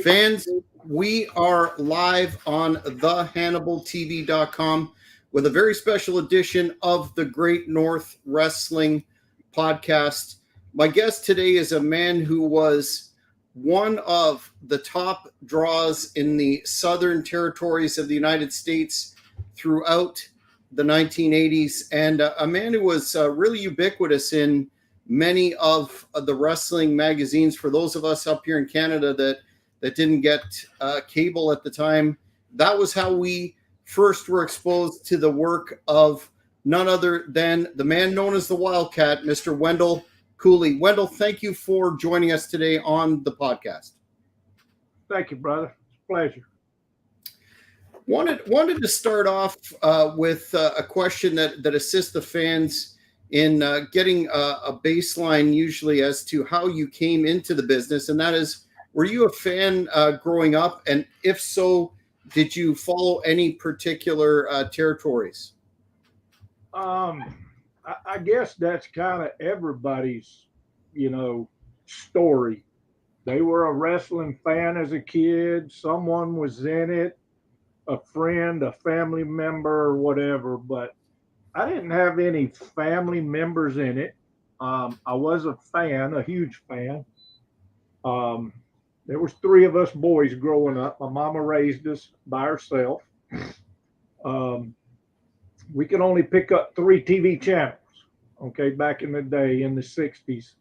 Fans, we are live on thehannibaltv.com with a very special edition of the Great North Wrestling Podcast. My guest today is a man who was one of the top draws in the southern territories of the United States throughout the 1980s, and a man who was really ubiquitous in many of the wrestling magazines. For those of us up here in Canada that didn't get cable at the time, that was how we first were exposed to the work of none other than the man known as the Wildcat, Mr. Wendell Cooley. Wendell, thank you for joining us today on the podcast. Thank you, brother. It's a pleasure. Wanted to start off with a question that assists the fans in getting a baseline usually as to how you came into the business, and that is, were you a fan growing up? And if so, did you follow any particular territories? I guess that's kind of everybody's, story. They were a wrestling fan as a kid. Someone was in it, a friend, a family member, or whatever. But I didn't have any family members in it. I was a fan, a huge fan. There was three of us boys growing up. My mama raised us by herself. We could only pick up 3 TV channels, okay, back in the day in the 60s.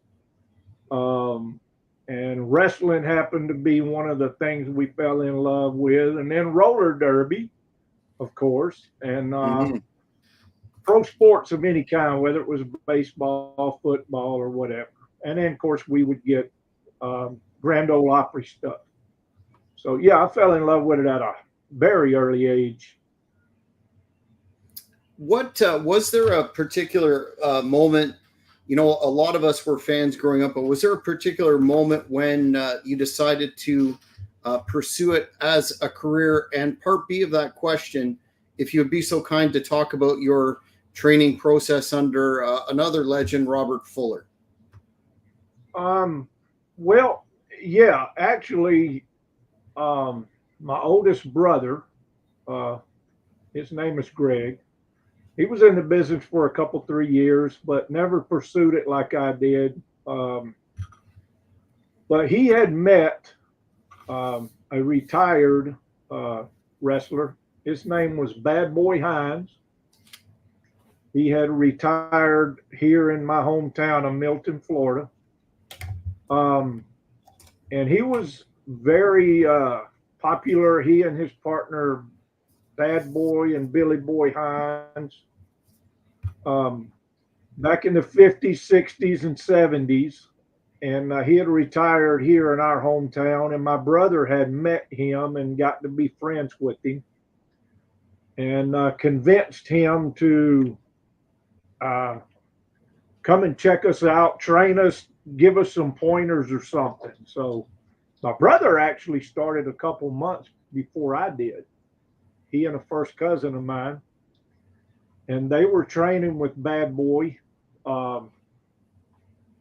And wrestling happened to be one of the things we fell in love with. And then roller derby, of course, and pro sports of any kind, whether it was baseball, football, or whatever. And then, of course, we would get Grand Ole Opry stuff. So yeah, I fell in love with it at a very early age. What was there a particular moment? A lot of us were fans growing up, but was there a particular moment when you decided to pursue it as a career? And part B of that question, if you would be so kind to talk about your training process under another legend, Robert Fuller. Well, yeah, actually, my oldest brother, his name is Greg. He was in the business for a couple, 3 years, but never pursued it like I did. But he had met a retired wrestler. His name was Bad Boy Hines. He had retired here in my hometown of Milton, Florida. And he was very popular. He and his partner, Bad Boy and Billy Boy Hines, back in the 50s, 60s, and 70s. And he had retired here in our hometown. And my brother had met him and got to be friends with him and convinced him to come and check us out, train us, give us some pointers or something. So my brother actually started a couple months before I did. He and a first cousin of mine, and they were training with Bad Boy. And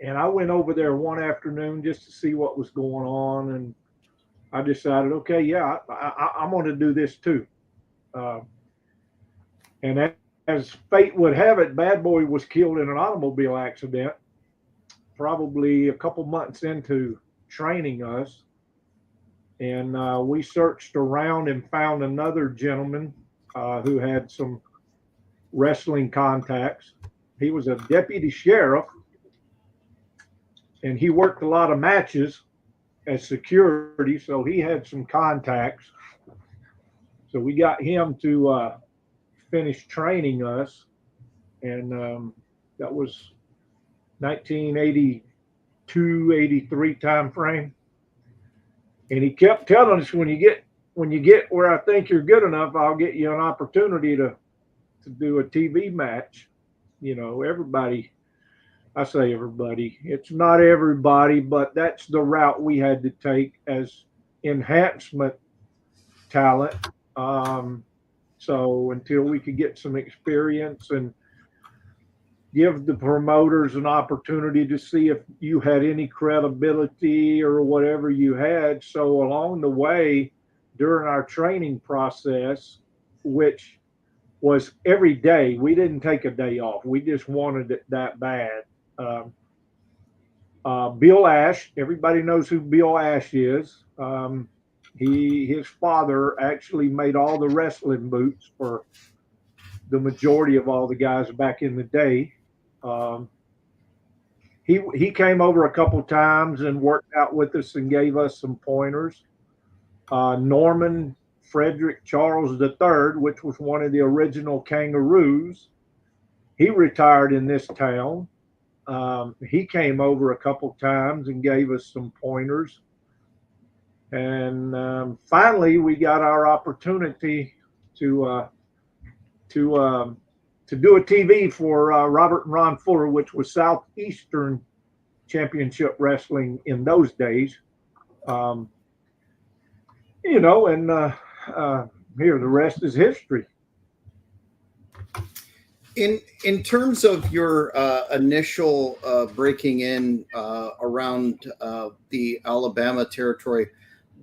I went over there one afternoon just to see what was going on, and I decided, okay, yeah, I'm going to do this too. And as fate would have it, Bad Boy was killed in an automobile accident probably a couple months into training us. And we searched around and found another gentleman who had some wrestling contacts. He was a deputy sheriff, and he worked a lot of matches as security, so he had some contacts. So we got him to finish training us, and that was 1982, 83 time frame. And he kept telling us, when you get where I think you're good enough, I'll get you an opportunity to do a TV match. Everybody, I say everybody, it's not everybody, but that's the route we had to take as enhancement talent. So until we could get some experience and give the promoters an opportunity to see if you had any credibility or whatever you had. So along the way, during our training process, which was every day, we didn't take a day off. We just wanted it that bad. Bill Ash, everybody knows who Bill Ash is. His father actually made all the wrestling boots for the majority of all the guys back in the day. He came over a couple times and worked out with us and gave us some pointers. Norman Frederick Charles III, which was one of the original Kangaroos, he retired in this town. He came over a couple times and gave us some pointers. And finally, we got our opportunity to do a TV for Robert and Ron Fuller, which was Southeastern Championship Wrestling in those days. And here the rest is history. In terms of your initial breaking in around the Alabama territory,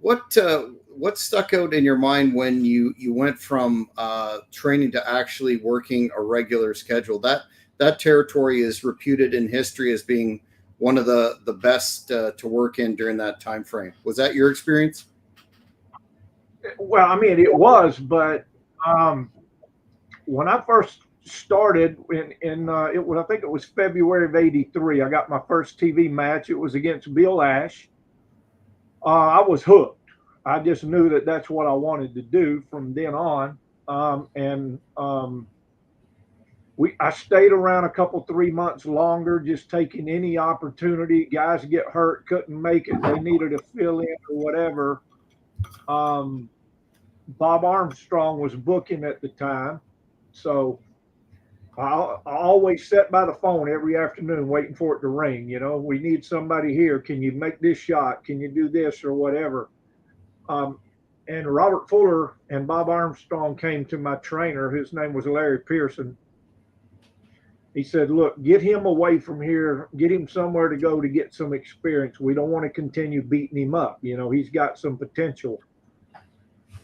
what stuck out in your mind when you went from training to actually working a regular schedule? That territory is reputed in history as being one of the best to work in during that time frame. Was that your experience? Well, I mean, it was, but when I first started I think it was February of '83, I got my first TV match. It was against Bill Ash. I was hooked. I just knew that that's what I wanted to do from then on. I stayed around a couple, 3 months longer, just taking any opportunity. Guys get hurt, couldn't make it. They needed to fill in or whatever. Bob Armstrong was booking at the time. So I always sat by the phone every afternoon waiting for it to ring. We need somebody here. Can you make this shot? Can you do this or whatever? And Robert Fuller and Bob Armstrong came to my trainer. His name was Larry Pearson. He said, look, get him away from here. Get him somewhere to go to get some experience. We don't want to continue beating him up. He's got some potential.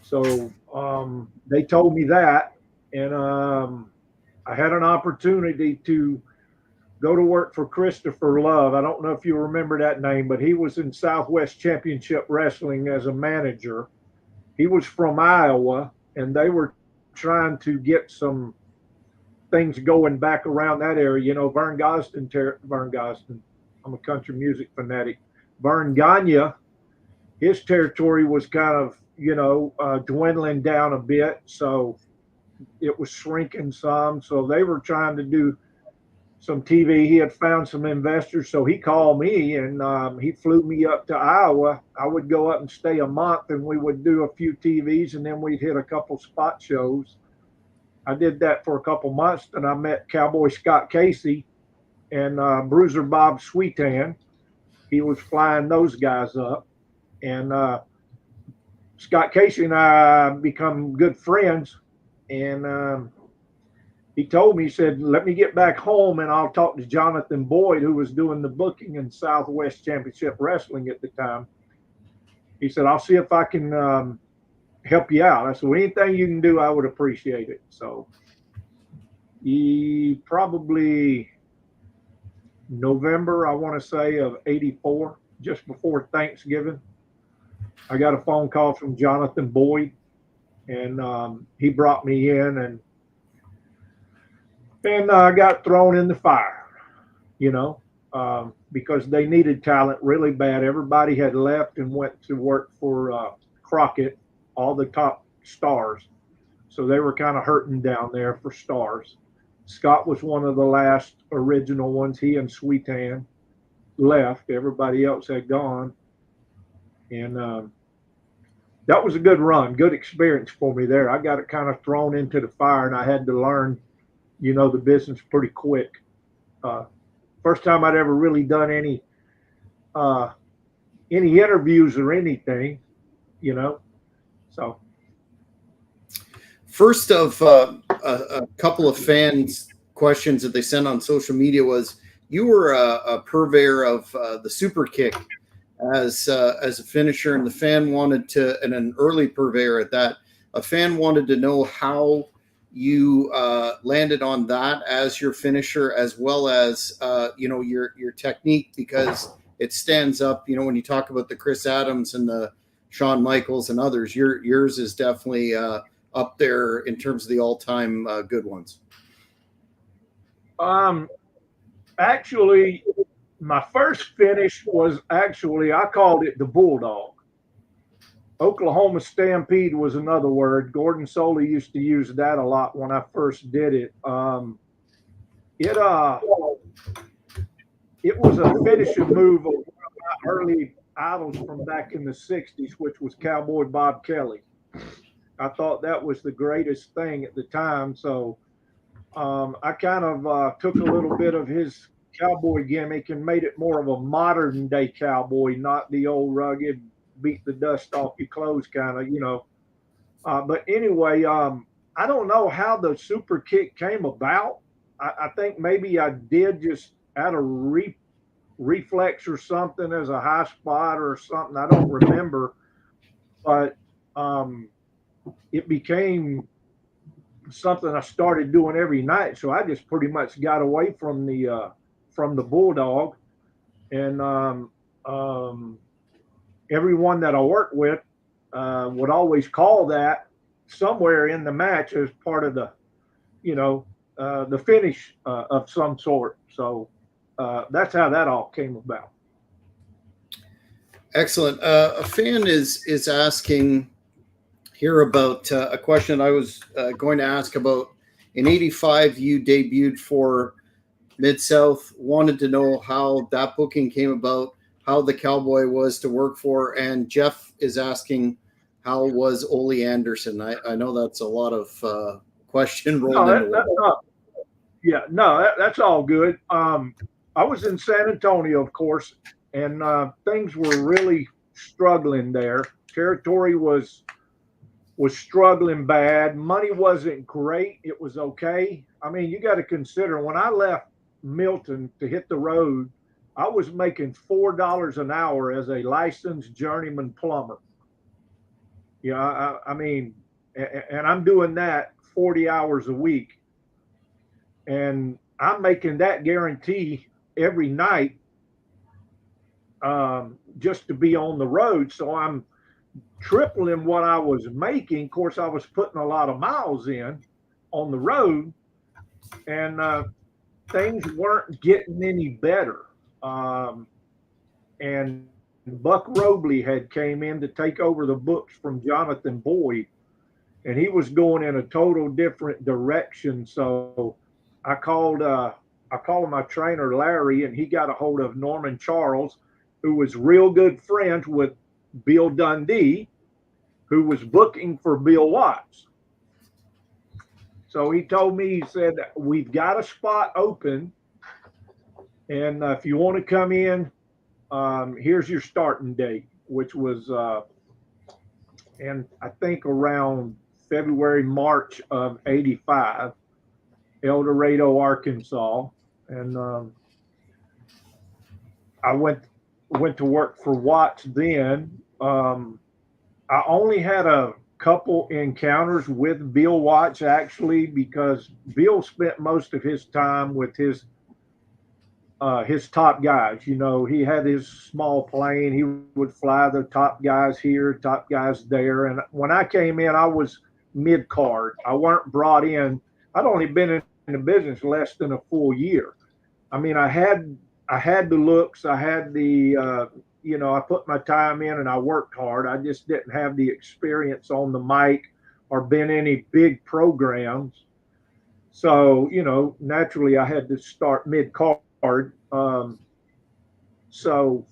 So they told me that. And I had an opportunity to go to work for Christopher Love. I don't know if you remember that name, but he was in Southwest Championship Wrestling as a manager. He was from Iowa, and they were trying to get some things going back around that area. Vern Gosden, I'm a country music fanatic. Vern Gagne, his territory was kind of, dwindling down a bit. So it was shrinking some. So they were trying to do some TV. He had found some investors. So he called me and he flew me up to Iowa. I would go up and stay a month and we would do a few TVs and then we'd hit a couple spot shows. I did that for a couple months and I met Cowboy Scott Casey and Bruiser Bob Sweetan. He was flying those guys up. And Scott Casey and I become good friends. And he told me, he said, let me get back home and I'll talk to Jonathan Boyd, who was doing the booking in Southwest Championship Wrestling at the time. He said, I'll see if I can help you out. I said, well, anything you can do, I would appreciate it. So he probably November, I want to say, of '84, just before Thanksgiving, I got a phone call from Jonathan Boyd, and he brought me in, and I got thrown in the fire, because they needed talent really bad. Everybody had left and went to work for Crockett, all the top stars. So they were kind of hurting down there for stars. Scott was one of the last original ones. He and Sweetan left. Everybody else had gone. And that was a good run, good experience for me there. I got it kind of thrown into the fire, and I had to learn, the business pretty quick. First time I'd ever really done any interviews or anything, So. First of a couple of fans questions that they sent on social media was you were a purveyor of the super kick as a finisher, and the fan wanted to, and an early purveyor at that. A fan wanted to know how you landed on that as your finisher, as well as your technique, because it stands up. When you talk about the Chris Adams and the Shawn Michaels and others, yours is definitely up there in terms of the all-time good ones. Actually, my first finish was I called it the Bulldog. Oklahoma Stampede was another word. Gordon Soley used to use that a lot when I first did it. It was a finishing move of one of my early idols from back in the 60s, which was Cowboy Bob Kelly. I thought that was the greatest thing at the time. So I kind of took a little bit of his cowboy gimmick and made it more of a modern day cowboy, not the old rugged, beat the dust off your clothes kind of, But anyway, I don't know how the super kick came about. I think maybe I did just out of reflex or something as a high spot or something. I don't remember, but it became something I started doing every night. So I just pretty much got away from the Bulldog, and everyone that I worked with would always call that somewhere in the match as part of the finish of some sort. So that's how that all came about. Excellent. A fan is asking here about a question I was going to ask about. In '85, you debuted for Mid-South. Wanted to know how that booking came about, how the Cowboy was to work for, and Jeff is asking, how was Ole Anderson? I know that's a lot of question rolled into one. That's all good. I was in San Antonio, of course, and things were really struggling there. Territory was struggling bad. Money wasn't great. It was okay. I mean, you got to consider, when I left Milton to hit the road, I was making $4 an hour as a licensed journeyman plumber. I mean, and I'm doing that 40 hours a week, and I'm making that guarantee every night just to be on the road. So I'm tripling what I was making. Of course, I was putting a lot of miles in on the road, and things weren't getting any better. And Buck Robley had came in to take over the books from Jonathan Boyd, and he was going in a total different direction. So I called my trainer Larry, and he got a hold of Norman Charles, who was real good friends with Bill Dundee, who was booking for Bill Watts. So he told me, he said, we've got a spot open, and if you want to come in, here's your starting date, which was, and I think around February, March of '85, El Dorado, Arkansas. And I went to work for Watts then. I only had a couple encounters with Bill Watts, actually, because Bill spent most of his time with his top guys. He had his small plane. He would fly the top guys here, top guys there. And when I came in, I was mid-card. I weren't brought in. I'd only been in the business less than a full year. I mean, I had the looks. I had the, I put my time in and I worked hard. I just didn't have the experience on the mic or been any big programs. So, naturally I had to start mid-card. So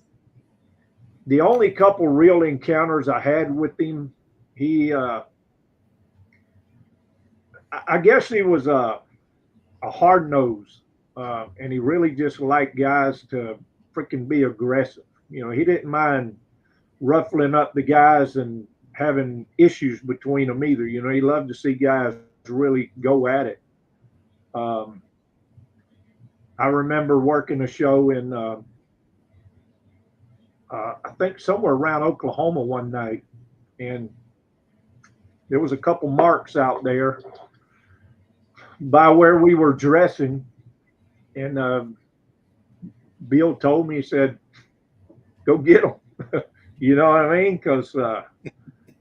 the only couple real encounters I had with him, I guess he was a hard nose, and he really just liked guys to freaking be aggressive. He didn't mind ruffling up the guys and having issues between them either. He loved to see guys really go at it. I remember working a show in, I think somewhere around Oklahoma one night, and there was a couple marks out there by where we were dressing, and Bill told me, he said, "Go get them." You know what I mean? Because I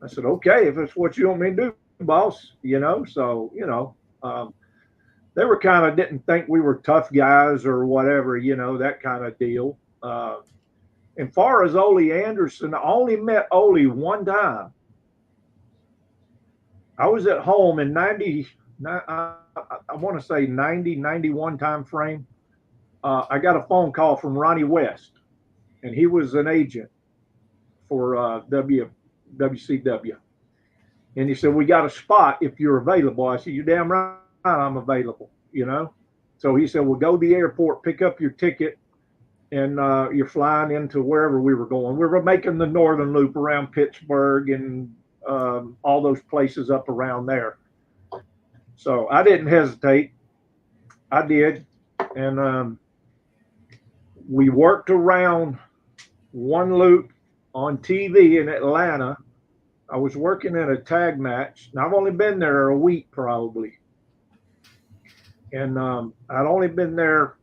said, "Okay, if that's what you want me to do, boss." So they were kind of didn't think we were tough guys or whatever, that kind of deal. And far as Ole Anderson, I only met Ole one time. I was at home in 90, I want to say 90, 91 time frame. I got a phone call from Ronnie West, and he was an agent for WCW. And he said, "We got a spot if you're available." I said, "You're damn right I'm available," So he said, "Well, go to the airport, pick up your ticket, and you're flying into wherever we were going." We were making the Northern Loop around Pittsburgh and all those places up around there. So I didn't hesitate. I did. And we worked around one loop on TV in Atlanta. I was working in a tag match, and I've only been there a week probably. And I'd only been there,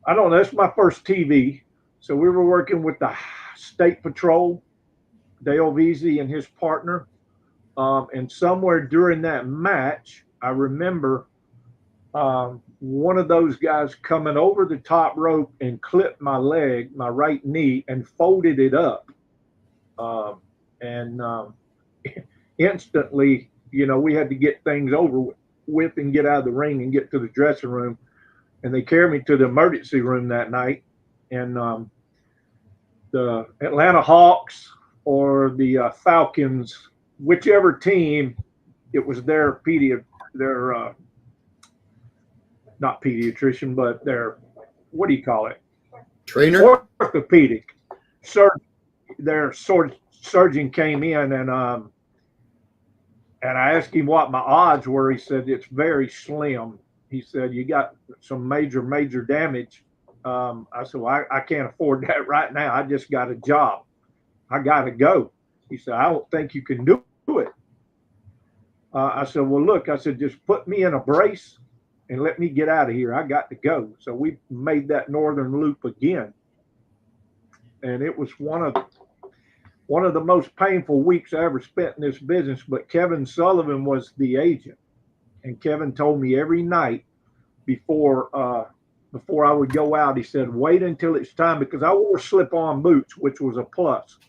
I don't know, that's my first TV. So we were working with the State Patrol, Dale Veazey and his partner. And somewhere during that match, I remember one of those guys coming over the top rope and clipped my leg, my right knee, and folded it up. And instantly, we had to get things over with and get out of the ring and get to the dressing room. And they carried me to the emergency room that night. And the Atlanta Hawks or the Falcons, whichever team, it was their not pediatrician, but their, what do you call it? Trainer? Orthopedic. Their surgeon came in, and I asked him what my odds were. He said, "It's very slim." He said, "You got some major damage." I said, "Well, I can't afford that right now. I just got a job. I got to go." He said, "I don't think you can do it." I said, "Well, look," I said, "just put me in a brace and let me get out of here. I got to go." So we made that Northern Loop again. And it was one of the most painful weeks I ever spent in this business. But Kevin Sullivan was the agent. And Kevin told me every night before I would go out, he said, "Wait until it's time," because I wore slip-on boots, which was a plus.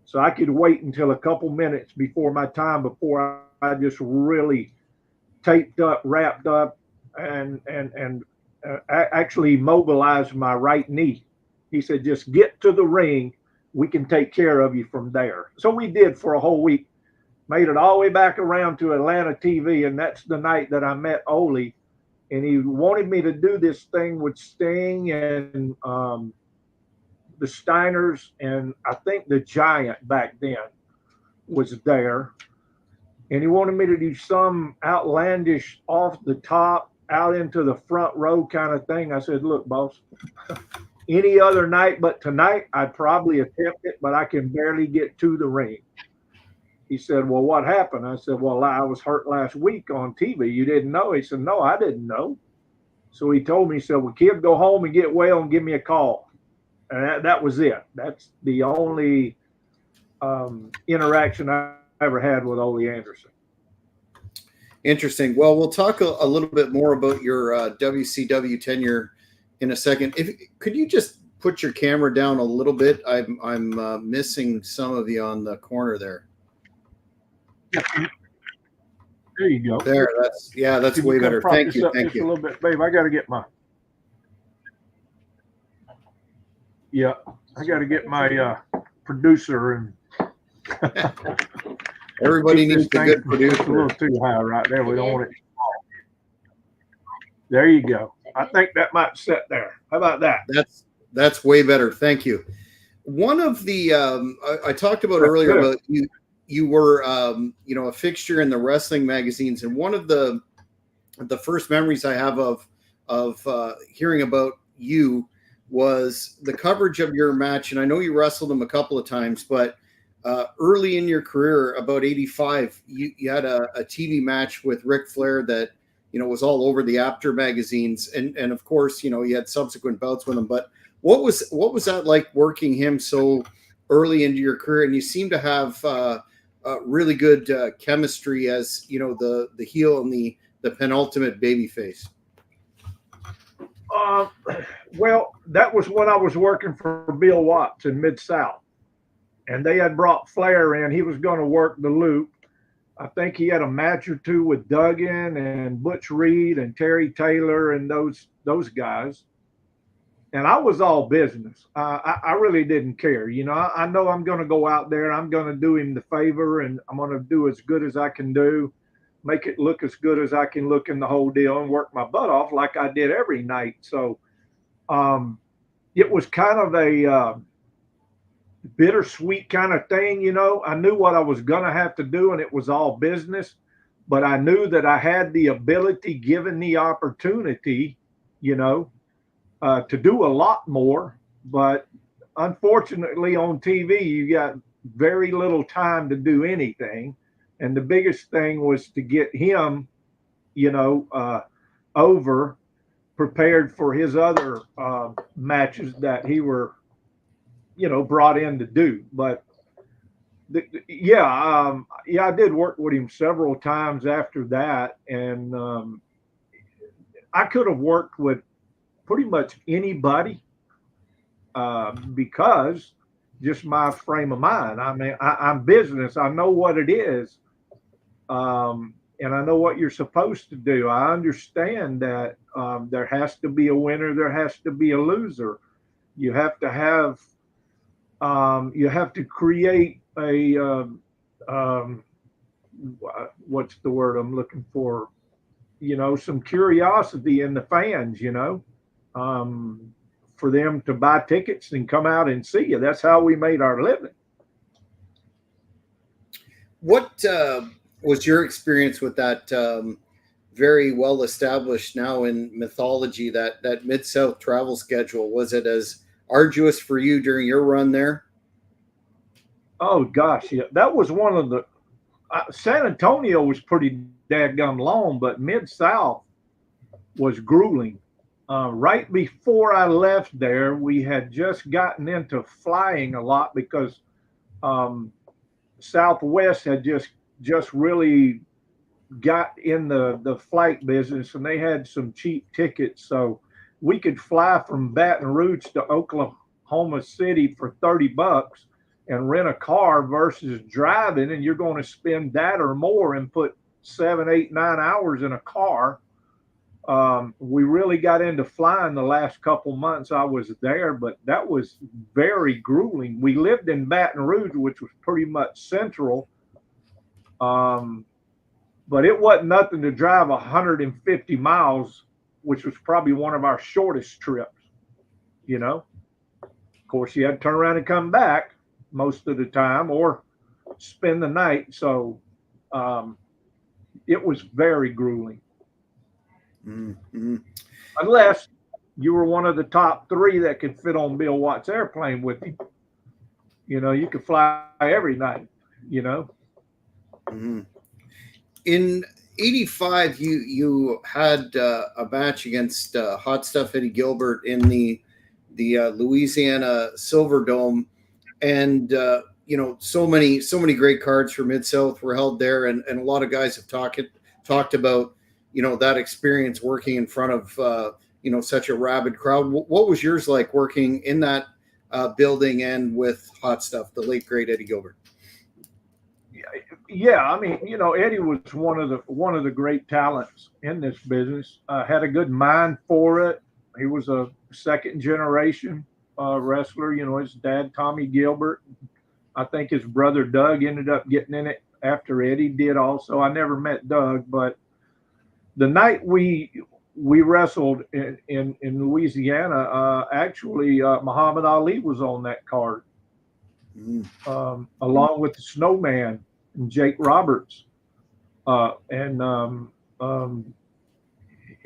So I could wait until a couple minutes before my time before I just really taped up, wrapped up, and actually mobilized my right knee. He said, "Just get to the ring. We can take care of you from there." So we did for a whole week. Made it all the way back around to Atlanta TV, and that's the night that I met Ole. And he wanted me to do this thing with Sting and the Steiners, and I think the Giant back then was there. And he wanted me to do some outlandish off the top, out into the front row kind of thing. I said, "Look, boss, any other night but tonight, I'd probably attempt it, but I can barely get to the ring." He said, "Well, what happened?" I said, "Well, I was hurt last week on TV. You didn't know?" He said, "No, I didn't know." So he told me, he said, "Well, kid, go home and get well and give me a call." And that was it. That's the only interaction I ever had with Ole Anderson. Interesting. Well, we'll talk a little bit more about your WCW tenure in a second. Could you just put your camera down a little bit? I'm missing some of you on the corner there. There you go. There, that's way better. Thank you. Thank you. A little bit, babe. I got to get my. Yeah, I got to get my producer and. Everybody needs a good producer. It's a little too high right there. We don't want it. There you go. I think that might sit there. How about that? That's way better. Thank you. One of the I talked about earlier about you were a fixture in the wrestling magazines, and one of the first memories I have of of hearing about you was the coverage of your match. And I know you wrestled him a couple of times, but early in your career, about 85, you had a TV match with Ric Flair that, was all over the Apter magazines. And of course, you had subsequent bouts with him. But what was that like working him so early into your career? And you seem to have really good chemistry as, the heel and the penultimate babyface. Well, that was when I was working for Bill Watts in Mid-South. And they had brought Flair in. He was going to work the loop. I think he had a match or two with Duggan and Butch Reed and Terry Taylor and those guys. And I was all business. I really didn't care. I know I'm going to go out there. I'm going to do him the favor, and I'm going to do as good as I can do, make it look as good as I can look in the whole deal, and work my butt off like I did every night. So it was kind of a bittersweet kind of thing. I knew what I was going to have to do, and it was all business, but I knew that I had the ability, given the opportunity, to do a lot more. But unfortunately on TV, you got very little time to do anything. And the biggest thing was to get him, over, prepared for his other matches that he were, brought in to do. But I did work with him several times after that. And I could have worked with pretty much anybody because just my frame of mind. I mean, I'm business. I know what it is. And I know what you're supposed to do. I understand that there has to be a winner. There has to be a loser. You have to have, you have to create a, what's the word I'm looking for? Some curiosity in the fans, for them to buy tickets and come out and see you. That's how we made our living. What was your experience with that very well established now in mythology, that Mid-South travel schedule? Was it as arduous for you during your run there? Oh gosh, yeah. That was one of the San Antonio was pretty daggum long, but Mid-South was grueling. Right before I left there, we had just gotten into flying a lot because Southwest had just really got in the flight business, and they had some cheap tickets. So we could fly from Baton Rouge to Oklahoma City for $30 and rent a car versus driving, and you're going to spend that or more and put 7, 8, 9 hours in a car. We really got into flying the last couple months I was there, but that was very grueling. We lived in Baton Rouge, which was pretty much central. But it wasn't nothing to drive 150 miles, which was probably one of our shortest trips, Of course, you had to turn around and come back most of the time or spend the night. So it was very grueling. Mm-hmm. Unless you were one of the top 3 that could fit on Bill Watts' airplane with him. You could fly every night, Mm-hmm. In 85, you had a match against Hot Stuff Eddie Gilbert in the Louisiana Silverdome, and so many great cards for Mid-South were held there, and a lot of guys have talked about that experience working in front of such a rabid crowd. What was yours like working in that building and with Hot Stuff, the late great Eddie Gilbert? Yeah, I mean, Eddie was one of the great talents in this business. Had a good mind for it. He was a second generation wrestler. His dad, Tommy Gilbert. I think his brother Doug ended up getting in it after Eddie did also. I never met Doug, but the night we wrestled in Louisiana, actually Muhammad Ali was on that card, along with the Snowman and Jake Roberts,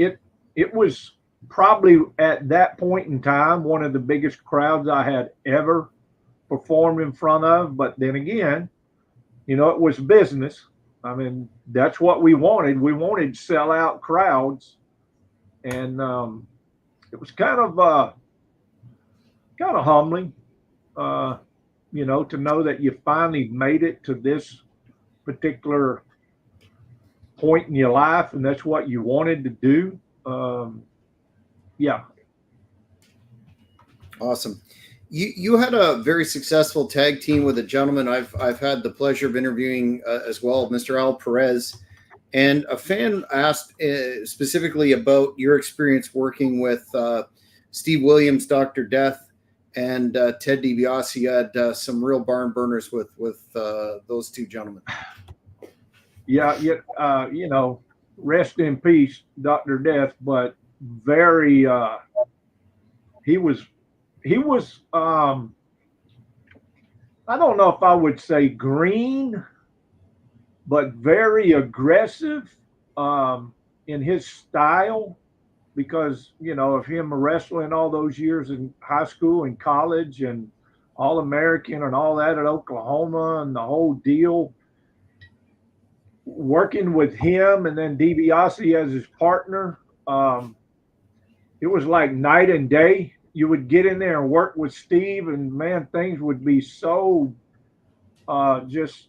it was probably at that point in time, one of the biggest crowds I had ever performed in front of. But then again, it was business. I mean, that's what we wanted. We wanted sellout crowds, and it was kind of humbling, uh, to know that you finally made it to this particular point in your life, and that's what you wanted to do. Yeah. Awesome. You had a very successful tag team with a gentleman I've had the pleasure of interviewing as well, Mr. Al Perez, and a fan asked specifically about your experience working with Steve Williams, Dr. Death, and Ted DiBiase. You had some real barn burners with those two gentlemen. Yeah, rest in peace, Dr. Death, but very he was I don't know if I would say green, but very aggressive in his style, because of him wrestling all those years in high school and college and All American and all that at Oklahoma and the whole deal. Working with him and then DiBiase as his partner, it was like night and day. You would get in there and work with Steve, and man, things would be so just,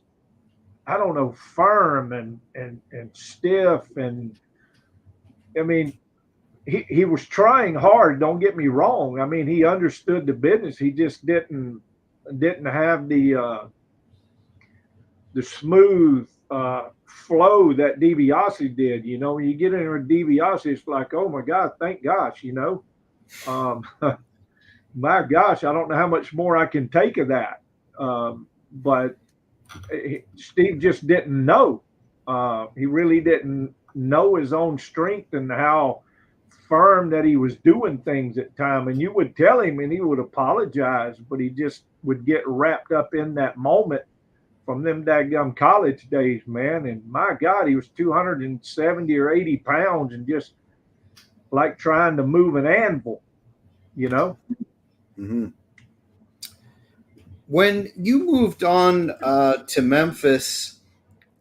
I don't know, firm and stiff. And I mean, he was trying hard. Don't get me wrong. I mean, he understood the business. He just didn't have the smooth flow that DiBiase did. When you get in with DiBiase, it's like, oh my God, thank gosh, my gosh, I don't know how much more I can take of that. But Steve just didn't know. He really didn't know his own strength and how firm that he was doing things at time. And you would tell him and he would apologize, but he just would get wrapped up in that moment from them daggum college days, man. And my God, he was 270 or 80 pounds and just like trying to move an anvil, Mm-hmm. When you moved on to Memphis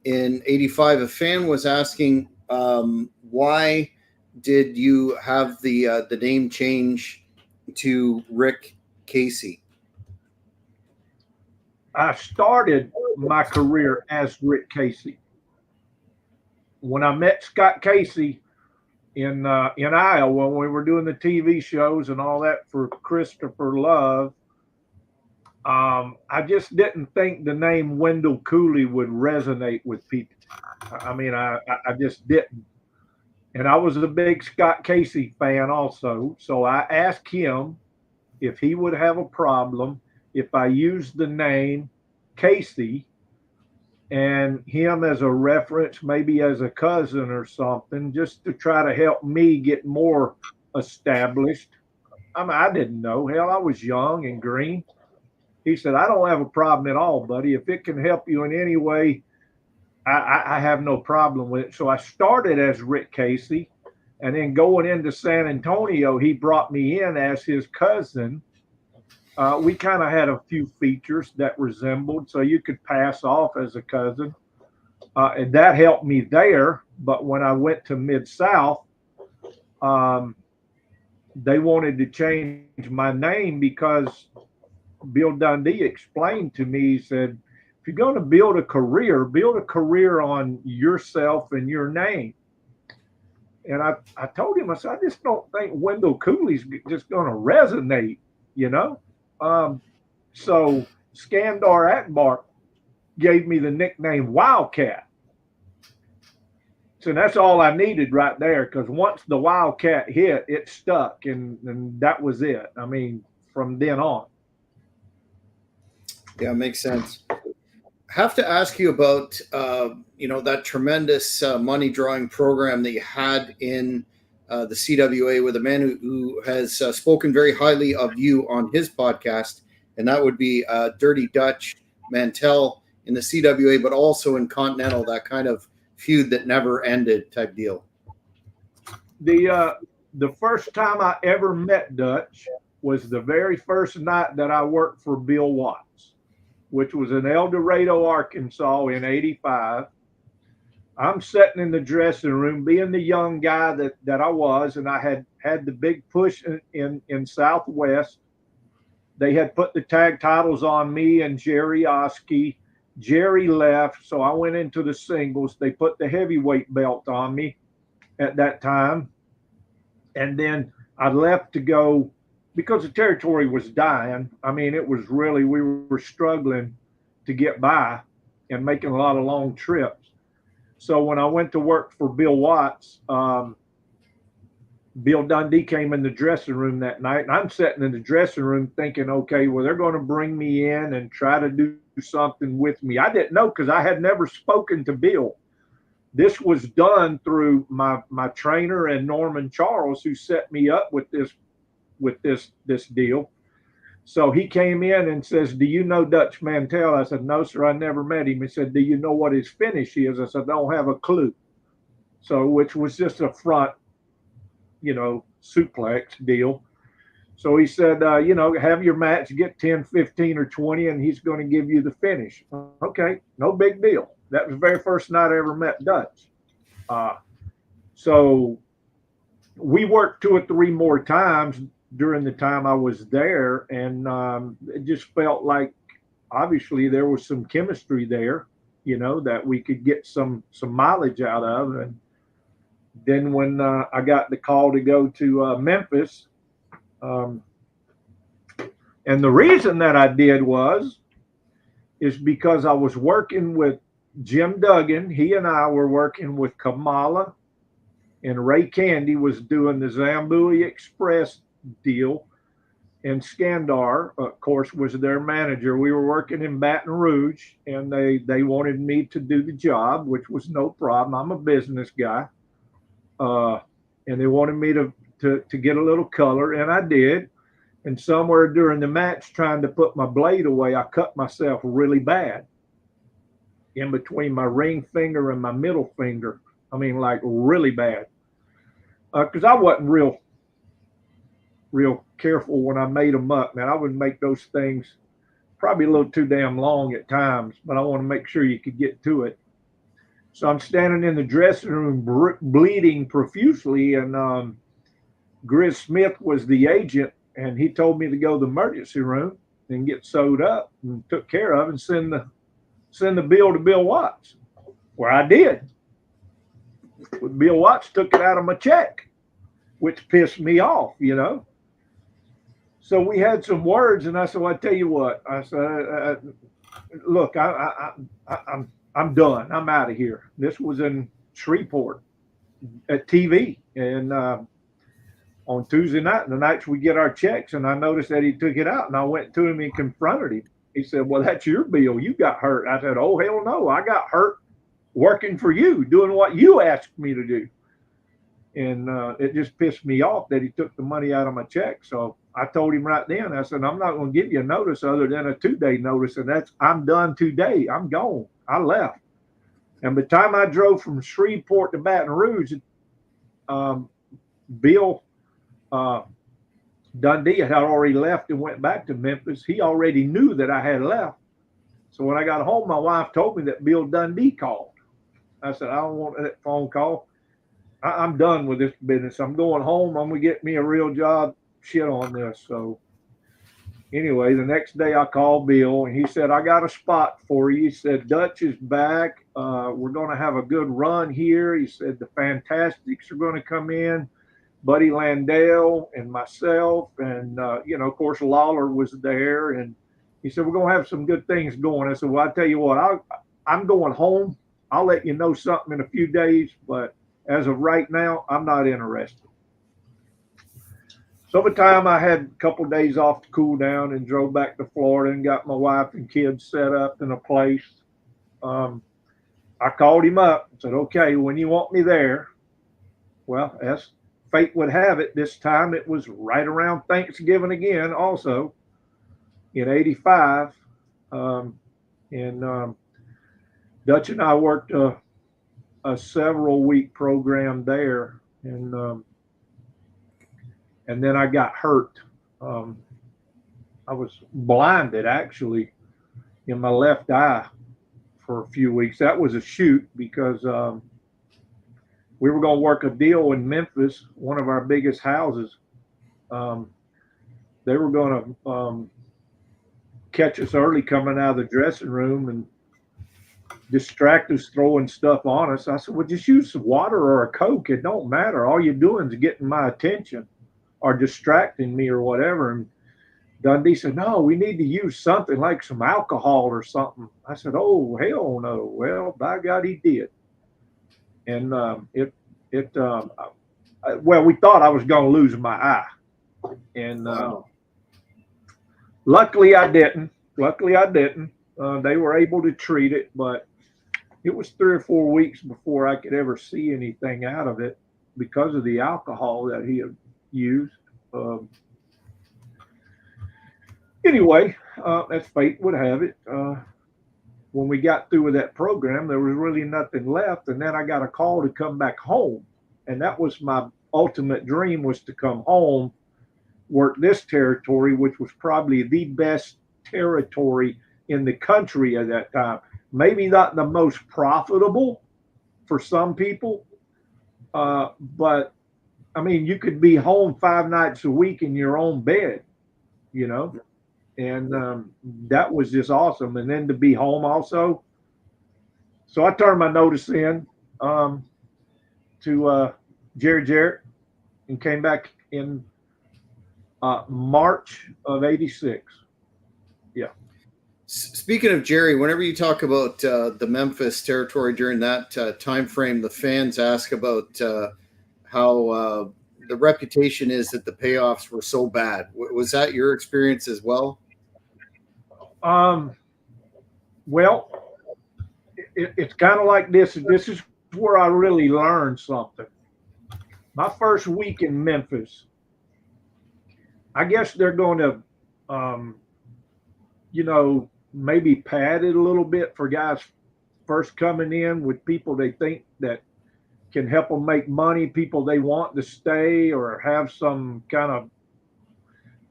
in '85, a fan was asking why did you have the name change to Rick Casey? I started my career as Rick Casey. When I met Scott Casey in Iowa, when we were doing the TV shows and all that for Christopher Love, I just didn't think the name Wendell Cooley would resonate with people. I mean, I just didn't. And I was a big Scott Casey fan also. So I asked him if he would have a problem if I used the name Casey and him as a reference, maybe as a cousin or something, just to try to help me get more established. I mean, I didn't know. Hell, I was young and green. He said, I don't have a problem at all, buddy. If it can help you in any way, I have no problem with it. So I started as Rick Casey, and then going into San Antonio, he brought me in as his cousin. We kind of had a few features that resembled, so you could pass off as a cousin. And that helped me there. But when I went to Mid-South, they wanted to change my name because Bill Dundee explained to me, he said, if you're going to build a career on yourself and your name. And I told him, I said, I just don't think Wendell Cooley's just going to resonate, So Skandar Akbar gave me the nickname Wildcat. So that's all I needed right there, because once the Wildcat hit, it stuck, and that was it. I mean, from then on. Yeah, makes sense. Have to ask you about that tremendous money drawing program that you had in the CWA with a man who has spoken very highly of you on his podcast, and that would be Dirty Dutch Mantell in the CWA, but also in Continental, that kind of feud that never ended type deal. the first time I ever met Dutch was the very first night that I worked for Bill Watts, which was in El Dorado, Arkansas in '85. I'm sitting in the dressing room, being the young guy that I was, and I had the big push in Southwest. They had put the tag titles on me and Jerry Oskey. Jerry left, so I went into the singles. They put the heavyweight belt on me at that time. And then I left to go because the territory was dying. I mean, it was really, we were struggling to get by and making a lot of long trips. So when I went to work for Bill Watts, Bill Dundee came in the dressing room that night, and I'm sitting in the dressing room thinking, okay, well, they're going to bring me in and try to do something with me. I didn't know because I had never spoken to Bill. This was done through my trainer and Norman Charles, who set me up with this deal. So he came in and says, "Do you know Dutch Mantell?" I said, "No, sir, I never met him." He said, "Do you know what his finish is?" I said, "I don't have a clue." So, which was just a front, suplex deal. So he said, have your match, get 10, 15, or 20, and he's going to give you the finish. Okay, no big deal. That was the very first night I ever met Dutch. So we worked 2 or 3 more times during the time I was there, and it just felt like obviously there was some chemistry there, that we could get some mileage out of. And then when I got the call to go to Memphis, and the reason that I did is because I was working with Jim Duggan. He and I were working with Kamala, and Ray Candy was doing the Zambuli Express deal, and Skandar, of course, was their manager. We were working in Baton Rouge, and they wanted me to do the job, which was no problem. I'm a business guy, and they wanted me to get a little color, and I did. And somewhere during the match, trying to put my blade away, I cut myself really bad in between my ring finger and my middle finger. I mean, like really bad. Because I wasn't real careful when I made them up, man. I would make those things probably a little too damn long at times, but I want to make sure you could get to it. So I'm standing in the dressing room bleeding profusely, and Grizz Smith was the agent, and he told me to go to the emergency room and get sewed up and took care of and send the bill to Bill Watts, where I did. But Bill Watts took it out of my check, which pissed me off, So we had some words, and I said, well, I tell you what, I said, look, I'm done. I'm out of here. This was in Shreveport at TV, and on Tuesday night, the nights we get our checks, and I noticed that he took it out, and I went to him and confronted him. He said, well, that's your bill. You got hurt. I said, oh, hell no. I got hurt working for you, doing what you asked me to do. And it just pissed me off that he took the money out of my check. So I told him right then, I said, I'm not going to give you a notice other than a 2-day notice. And I'm done today. I'm gone. I left. And by the time I drove from Shreveport to Baton Rouge, Bill Dundee had already left and went back to Memphis. He already knew that I had left. So when I got home, my wife told me that Bill Dundee called. I said, I don't want that phone call. I'm done with this business. I'm going home. I'm going to get me a real job. Shit on this. So anyway, the next day I called Bill, and he said, I got a spot for you. He said, Dutch is back. We're going to have a good run here. He said, the Fantastics are going to come in. Buddy Landell and myself. And, of course, Lawler was there. And he said, we're going to have some good things going. I said, well, I tell you what, I'm going home. I'll let you know something in a few days, but as of right now, I'm not interested. So by the time I had a couple of days off to cool down and drove back to Florida and got my wife and kids set up in a place, I called him up and said, okay, when you want me there? Well, as fate would have it, this time it was right around Thanksgiving again, also in '85. Dutch and I worked a several week program there, and and then I got hurt. I was blinded actually in my left eye for a few weeks. That was a shoot because we were going to work a deal in Memphis, one of our biggest houses. They were going to catch us early coming out of the dressing room and distract us throwing stuff on us. I said, well, just use some water or a Coke. It don't matter. All you're doing is getting my attention or distracting me or whatever. And Dundee said, no, we need to use something like some alcohol or something. I said, oh, hell no. Well, by God, he did. And well, we thought I was going to lose my eye. And luckily I didn't. They were able to treat it, but it was 3 or 4 weeks before I could ever see anything out of it because of the alcohol that he had used. Anyway, as fate would have it, when we got through with that program, there was really nothing left. And then I got a call to come back home. And that was my ultimate dream, was to come home, work this territory, which was probably the best territory in the country at that time. Maybe not the most profitable for some people, but I mean, you could be home 5 nights a week in your own bed, you know, and that was just awesome. And then to be home also. So I turned my notice in to Jerry Jarrett and came back in March of '86. Yeah. Speaking of Jerry, whenever you talk about the Memphis territory during that time frame, the fans ask about how the reputation is that the payoffs were so bad. Was that your experience as well? Well, it's kind of like this. This is where I really learned something. My first week in Memphis, I guess they're going to, maybe pad it a little bit for guys first coming in with people they think that can help them make money, people they want to stay or have some kind of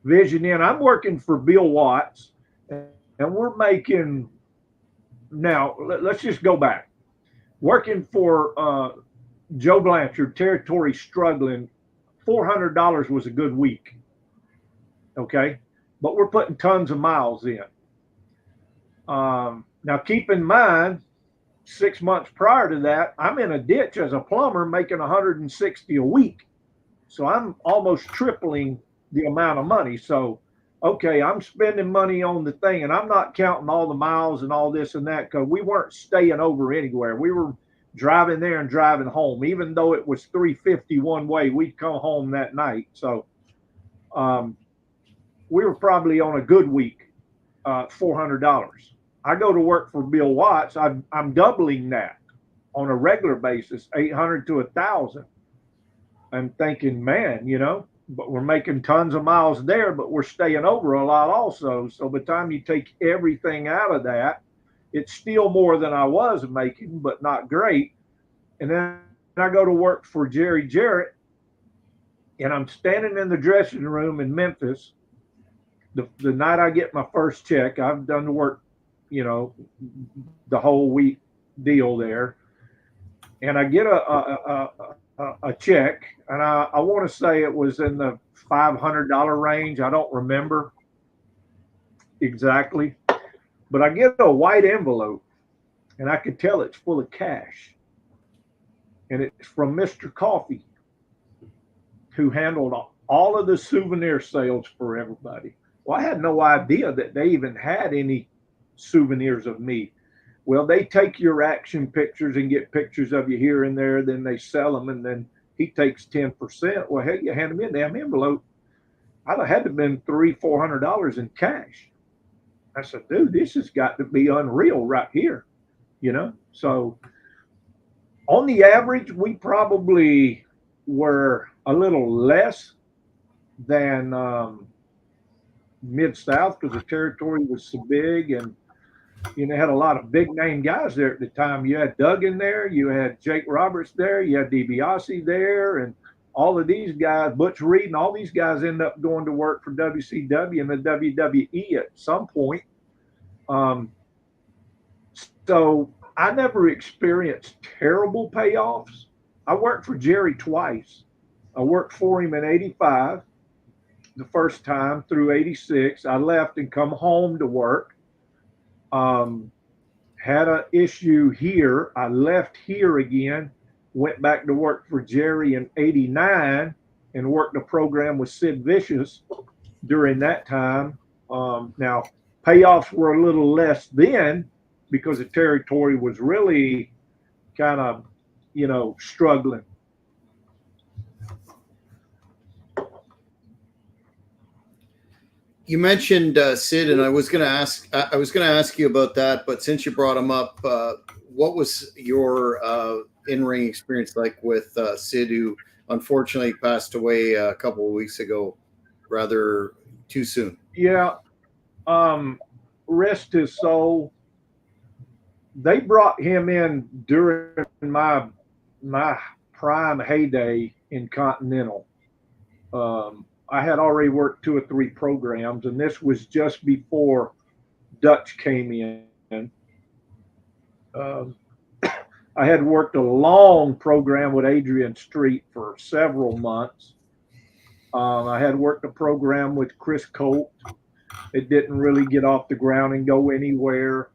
vision in. I'm working for Bill Watts, and we're making, now let's just go back. Working for Joe Blanchard, territory struggling, $400 was a good week. Okay. But we're putting tons of miles in. Now, keep in mind, 6 months prior to that, I'm in a ditch as a plumber making 160 a week. So I'm almost tripling the amount of money. So, okay, I'm spending money on the thing, and I'm not counting all the miles and all this and that because we weren't staying over anywhere. We were driving there and driving home. Even though it was $3.50 one way, we'd come home that night. So we were probably on a good week, $400. I go to work for Bill Watts. I'm doubling that on a regular basis, 800 to 1,000. I'm thinking, man, but we're making tons of miles there, but we're staying over a lot also. So by the time you take everything out of that, it's still more than I was making, but not great. And then I go to work for Jerry Jarrett, and I'm standing in the dressing room in Memphis. The night I get my first check, I've done the work, the whole week deal there. And I get a check, and I want to say it was in the $500 range. I don't remember exactly, but I get a white envelope, and I could tell it's full of cash. And it's from Mr. Coffee, who handled all of the souvenir sales for everybody. Well, I had no idea that they even had any souvenirs of me. Well, they take your action pictures and get pictures of you here and there. Then they sell them, and then he takes 10%. Well, hey, you hand me a damn envelope. I'd have had to have been $300-400 in cash. I said, dude, this has got to be unreal right here, So on the average, we probably were a little less than Mid-South because the territory was so big, and had a lot of big name guys there at the time. You had Doug in there, you had Jake Roberts there, you had DiBiase there, and all of these guys, Butch Reed and all these guys end up going to work for WCW and the WWE at some point. Um, so I never experienced terrible payoffs. I worked for Jerry twice. I worked for him in 85, the first time through 86. I left and come home to work. Um, had an issue here. I left here again, went back to work for Jerry in 89 and worked a program with Sid Vicious during that time. Now, payoffs were a little less then because the territory was really kind of, struggling. You mentioned Sid, and I was going to ask you about that. But since you brought him up, what was your in-ring experience like with Sid, who unfortunately passed away a couple of weeks ago, rather too soon? Yeah. Rest his soul. They brought him in during my prime heyday in Continental. I had already worked 2 or 3 programs, and this was just before Dutch came in. I had worked a long program with Adrian Street for several months. I had worked a program with Chris Colt. It didn't really get off the ground and go anywhere.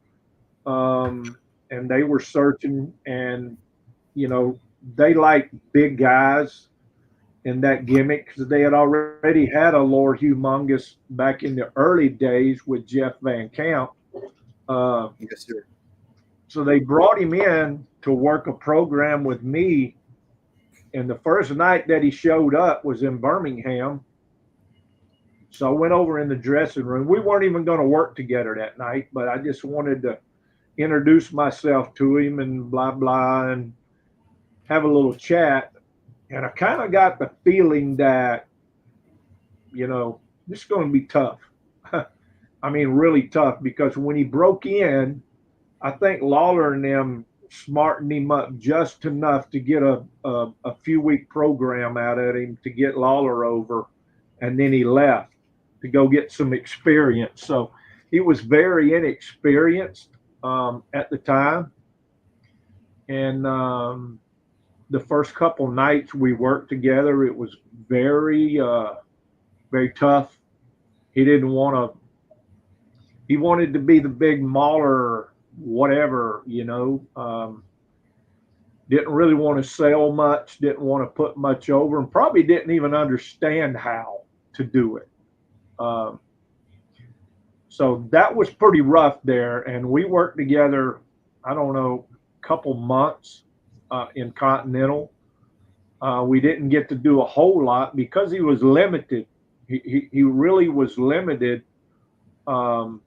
And they were searching, and, they like big guys in that gimmick because they had already had a Lord Humongous back in the early days with Jeff Van Camp. Yes, sir. So they brought him in to work a program with me. And the first night that he showed up was in Birmingham. So I went over in the dressing room. We weren't even going to work together that night, but I just wanted to introduce myself to him and blah, blah, and have a little chat. And I kind of got the feeling that, this is going to be tough. I mean, really tough, because when he broke in, I think Lawler and them smartened him up just enough to get a few-week program out of him to get Lawler over, and then he left to go get some experience. So he was very inexperienced at the time. And the first couple nights we worked together, it was very, very tough. He didn't want to, he wanted to be the big mauler, whatever, didn't really want to sell much, didn't want to put much over, and probably didn't even understand how to do it. So that was pretty rough there. And we worked together, I don't know, a couple months in Continental. We didn't get to do a whole lot because he was limited. He really was limited. And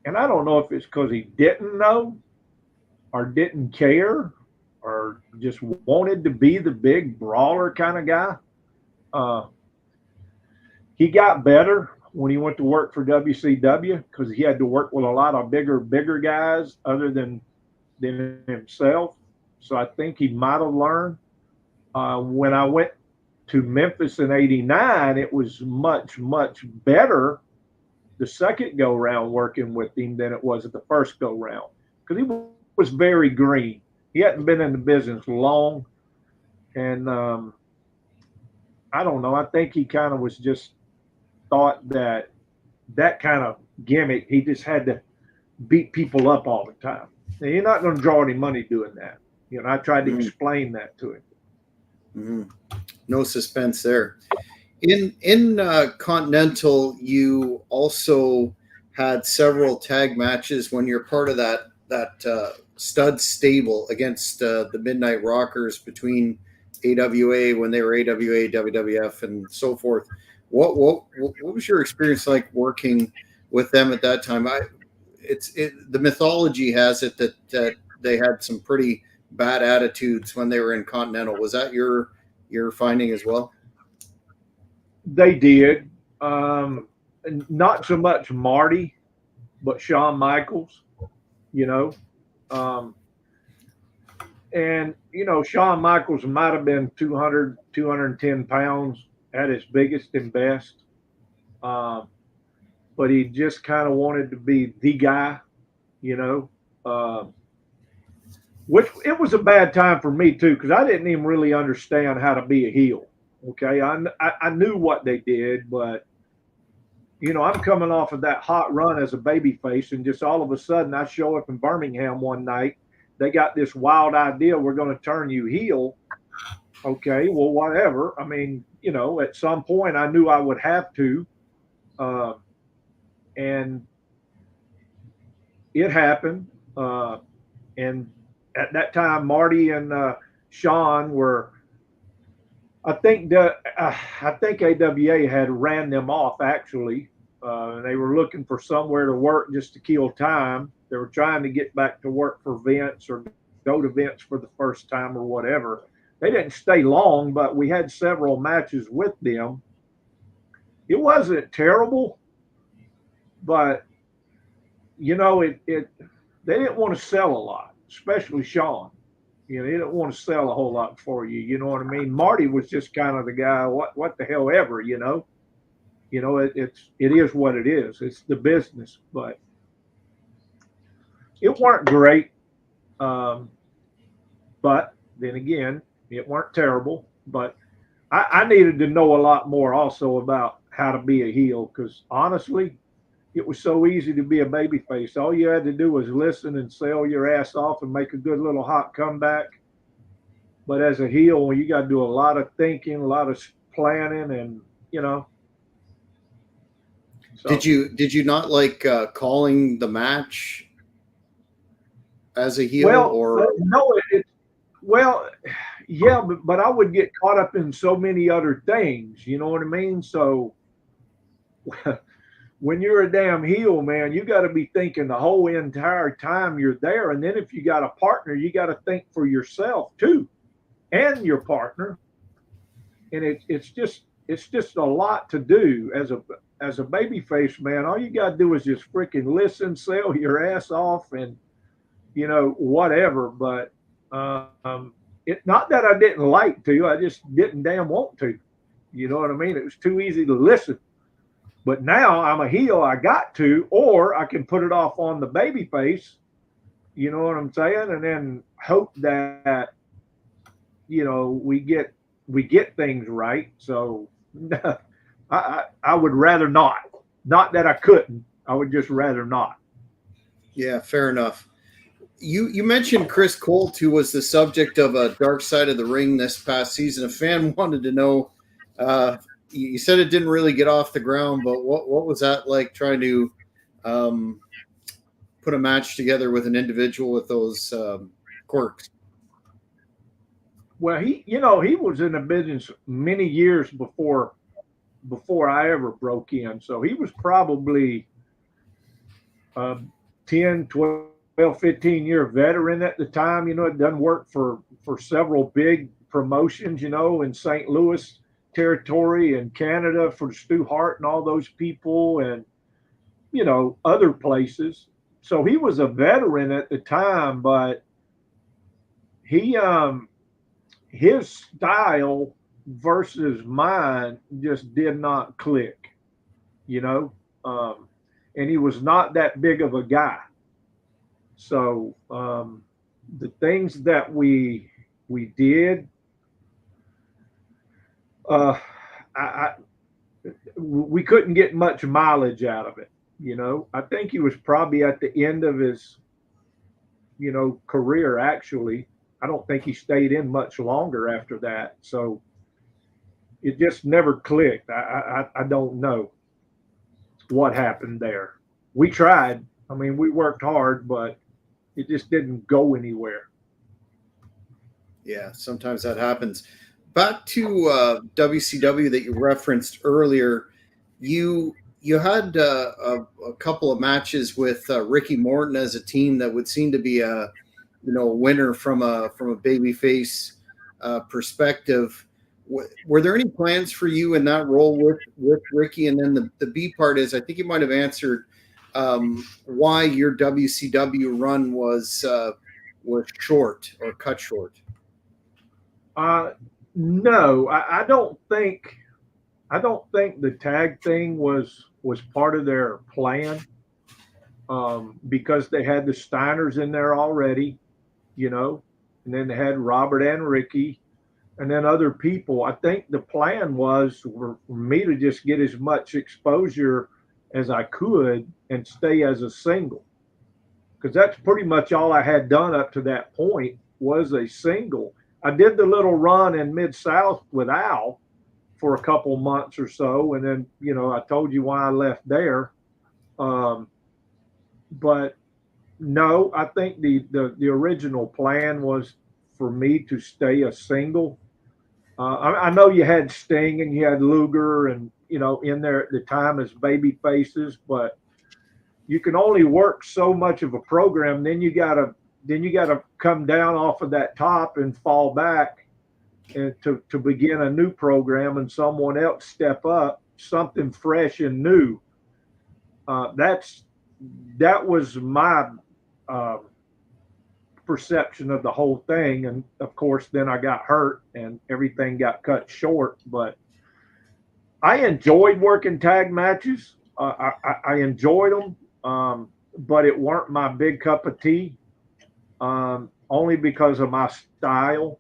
I don't know if it's because he didn't know or didn't care or just wanted to be the big brawler kind of guy. He got better when he went to work for WCW because he had to work with a lot of bigger guys other than himself. So I think he might have learned. When I went to Memphis in '89, it was much better the second go round working with him than it was at the first go round because he was very green. He hadn't been in the business long, and I don't know. I think he kind of was just thought that kind of gimmick, he just had to beat people up all the time. Now, you're not going to draw any money doing that. I tried to explain that to him. Mm-hmm. No suspense there. In Continental, you also had several tag matches when you're part of that stud stable against the Midnight Rockers between AWA when they were AWA, WWF, and so forth. What was your experience like working with them at that time? The mythology has it that they had some pretty bad attitudes when they were in Continental. Was that your finding as well? They did. Not so much Marty, but Shawn Michaels, And, Shawn Michaels might have been 200, 210 pounds at his biggest and best. But he just kind of wanted to be the guy, you know. Which it was a bad time for me too, because I didn't even really understand how to be a heel. Okay, I knew what they did, but I'm coming off of that hot run as a babyface, and just all of a sudden I show up in Birmingham one night. They got this wild idea, we're going to turn you heel. Okay, well, whatever. I mean, at some point I knew I would have to, and it happened. And at that time, Marty and Sean were. I think AWA had ran them off actually. They were looking for somewhere to work just to kill time. They were trying to get back to work for Vince or go to Vince for the first time or whatever. They didn't stay long, but we had several matches with them. It wasn't terrible, but they didn't want to sell a lot, especially Sean. He didn't want to sell a whole lot for you. You know what I mean? Marty was just kind of the guy, what the hell ever, it is what it is. It's the business, but it weren't great. But then again, it weren't terrible. But I needed to know a lot more also about how to be a heel, because honestly, it was so easy to be a babyface. All you had to do was listen and sell your ass off and make a good little hot comeback. But as a heel, you got to do a lot of thinking, a lot of planning, and So. Did you not like calling the match as a heel? Well, no. Yeah, but I would get caught up in so many other things. You know what I mean? So. When you're a damn heel, man, you got to be thinking the whole entire time you're there. And then if you got a partner, you got to think for yourself too, and your partner. And it's just a lot to do as a babyface, man. All you got to do is just freaking listen, sell your ass off, and whatever. But it not that I didn't like to, I just didn't damn want to. You know what I mean? It was too easy to listen. But now I'm a heel, I got to, or I can put it off on the baby face, you know what I'm saying? And then hope that, we get things right. So I would rather not. Not that I couldn't. I would just rather not. Yeah, fair enough. You mentioned Chris Colt, who was the subject of a Dark Side of the Ring this past season. A fan wanted to know, you said it didn't really get off the ground, but what was that like, trying to put a match together with an individual with those quirks? Well, he was in the business many years before I ever broke in. So he was probably 10, 12, 15-year veteran at the time. Had done work for several big promotions, in St. Louis territory and Canada for Stu Hart and all those people, and other places. So he was a veteran at the time, but he his style versus mine just did not click, and he was not that big of a guy. So the things that we did, we couldn't get much mileage out of it. I think he was probably at the end of his, career. Actually, I don't think he stayed in much longer after that. So it just never clicked. I don't know what happened there. We tried. I mean, we worked hard, but it just didn't go anywhere. Yeah, sometimes that happens. Back to WCW that you referenced earlier, you had a couple of matches with Ricky Morton as a team that would seem to be a winner from a babyface perspective. Were there any plans for you in that role with Ricky? And then the B part is, I think you might have answered why your WCW run was was short or cut short? No, I don't think the tag thing was part of their plan, because they had the Steiners in there already, and then they had Robert and Ricky, and then other people. I think the plan was for me to just get as much exposure as I could and stay as a single, because that's pretty much all I had done up to that point was a single. I did the little run in Mid-South with Al for a couple months or so, and then I told you why I left there. But no, I think the original plan was for me to stay a single. I know you had Sting and you had Luger and in there at the time as baby faces, but you can only work so much of a program. Then you gotta come down off of that top and fall back and to begin a new program and someone else step up, something fresh and new. That was my perception of the whole thing. And of course, then I got hurt and everything got cut short. But I enjoyed working tag matches. I enjoyed them, but it weren't my big cup of tea, only because of my style.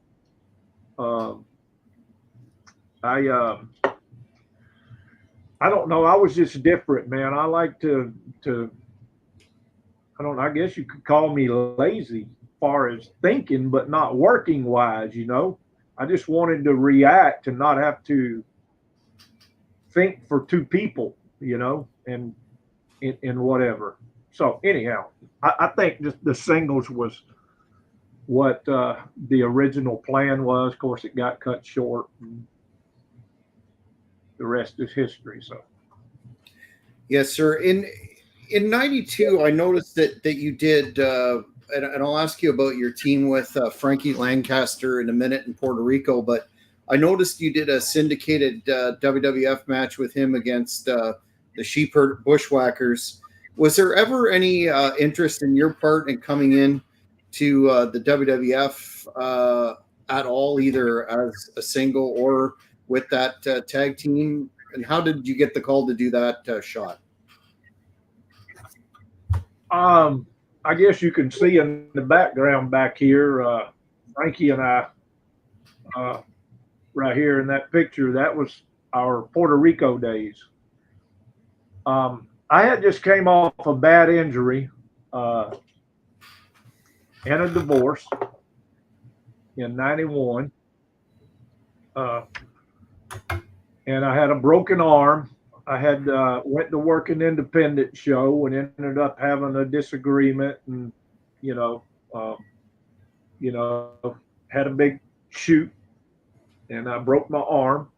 I don't know. I was just different, man. I like to I don't know. I guess you could call me lazy as far as thinking, but not working wise. I just wanted to react and not have to think for two people, and whatever. So anyhow, I think just the singles was what the original plan was. Of course, it got cut short. And the rest is history. So, Yes, sir. In '92, I noticed that you did, and I'll ask you about your team with Frankie Lancaster in a minute in Puerto Rico. But I noticed you did a syndicated WWF match with him against the Sheepherd Bushwhackers. Was there ever any interest in your part in coming in to the WWF at all, either as a single or with that tag team? And how did you get the call to do that shot? I guess you can see in the background back here, Frankie and I, right here in that picture, that was our Puerto Rico days. I had just came off a bad injury and a divorce in '91. And I had a broken arm. I had went to work an independent show and ended up having a disagreement, and had a big shoot, and I broke my arm.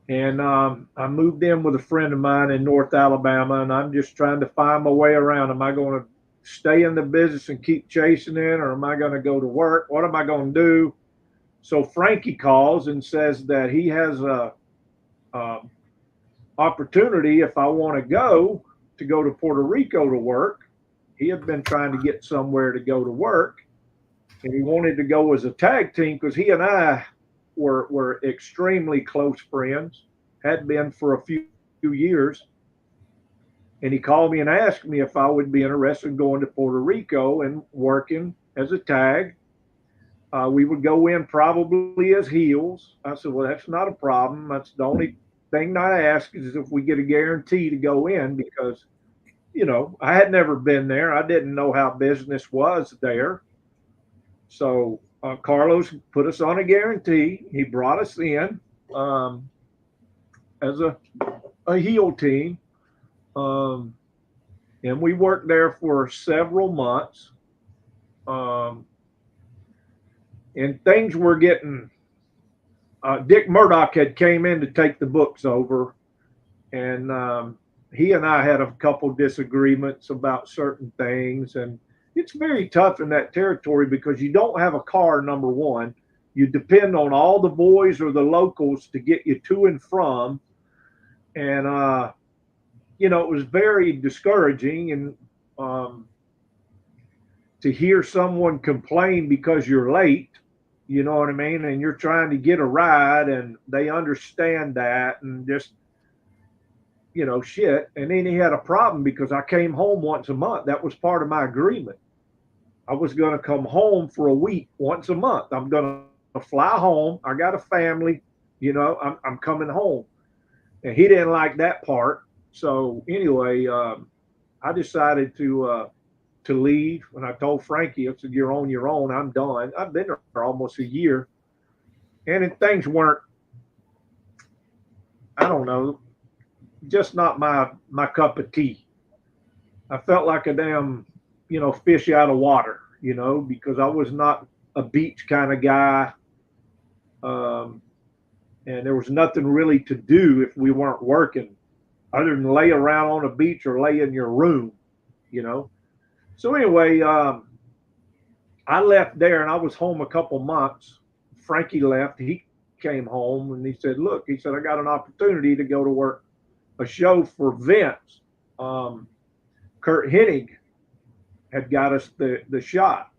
And I moved in with a friend of mine in North Alabama, and I'm just trying to find my way around. Am I going to stay in the business and keep chasing it, or am I going to go to work? What am I going to do? So Frankie calls and says that he has a opportunity if I want to go to Puerto Rico to work. He had been trying to get somewhere to go to work, and he wanted to go as a tag team because he and I were extremely close friends, had been for a few years. And he called me and asked me if I would be interested in going to Puerto Rico and working as a tag. We would go in probably as heels. I said, well, that's not a problem. That's the only thing I ask is if we get a guarantee to go in, because, I had never been there. I didn't know how business was there. So Carlos put us on a guarantee. He brought us in as a heel team. And we worked there for several months. And things were getting, Dick Murdoch had came in to take the books over, and he and I had a couple disagreements about certain things. And it's very tough in that territory because you don't have a car, number one. You depend on all the boys or the locals to get you to and from. And, it was very discouraging. And to hear someone complain because you're late, you know what I mean? And you're trying to get a ride and they understand that and just, shit. And then he had a problem because I came home once a month. That was part of my agreement. I was going to come home for a week once a month. I'm going to fly home. I got a family, I'm coming home. And he didn't like that part. So anyway, I decided to leave. When I told Frankie, I said, "You're on your own. I'm done." I've been there almost a year, and things weren't. I don't know, just not my cup of tea. I felt like a damn, fish out of water, because I was not a beach kind of guy, and there was nothing really to do if we weren't working, other than lay around on a beach or lay in your room, So anyway, I left there and I was home a couple months. Frankie left. He came home and he said, "Look," he said, "I got an opportunity to go to work a show for Vince. Kurt Hennig had got us the shot.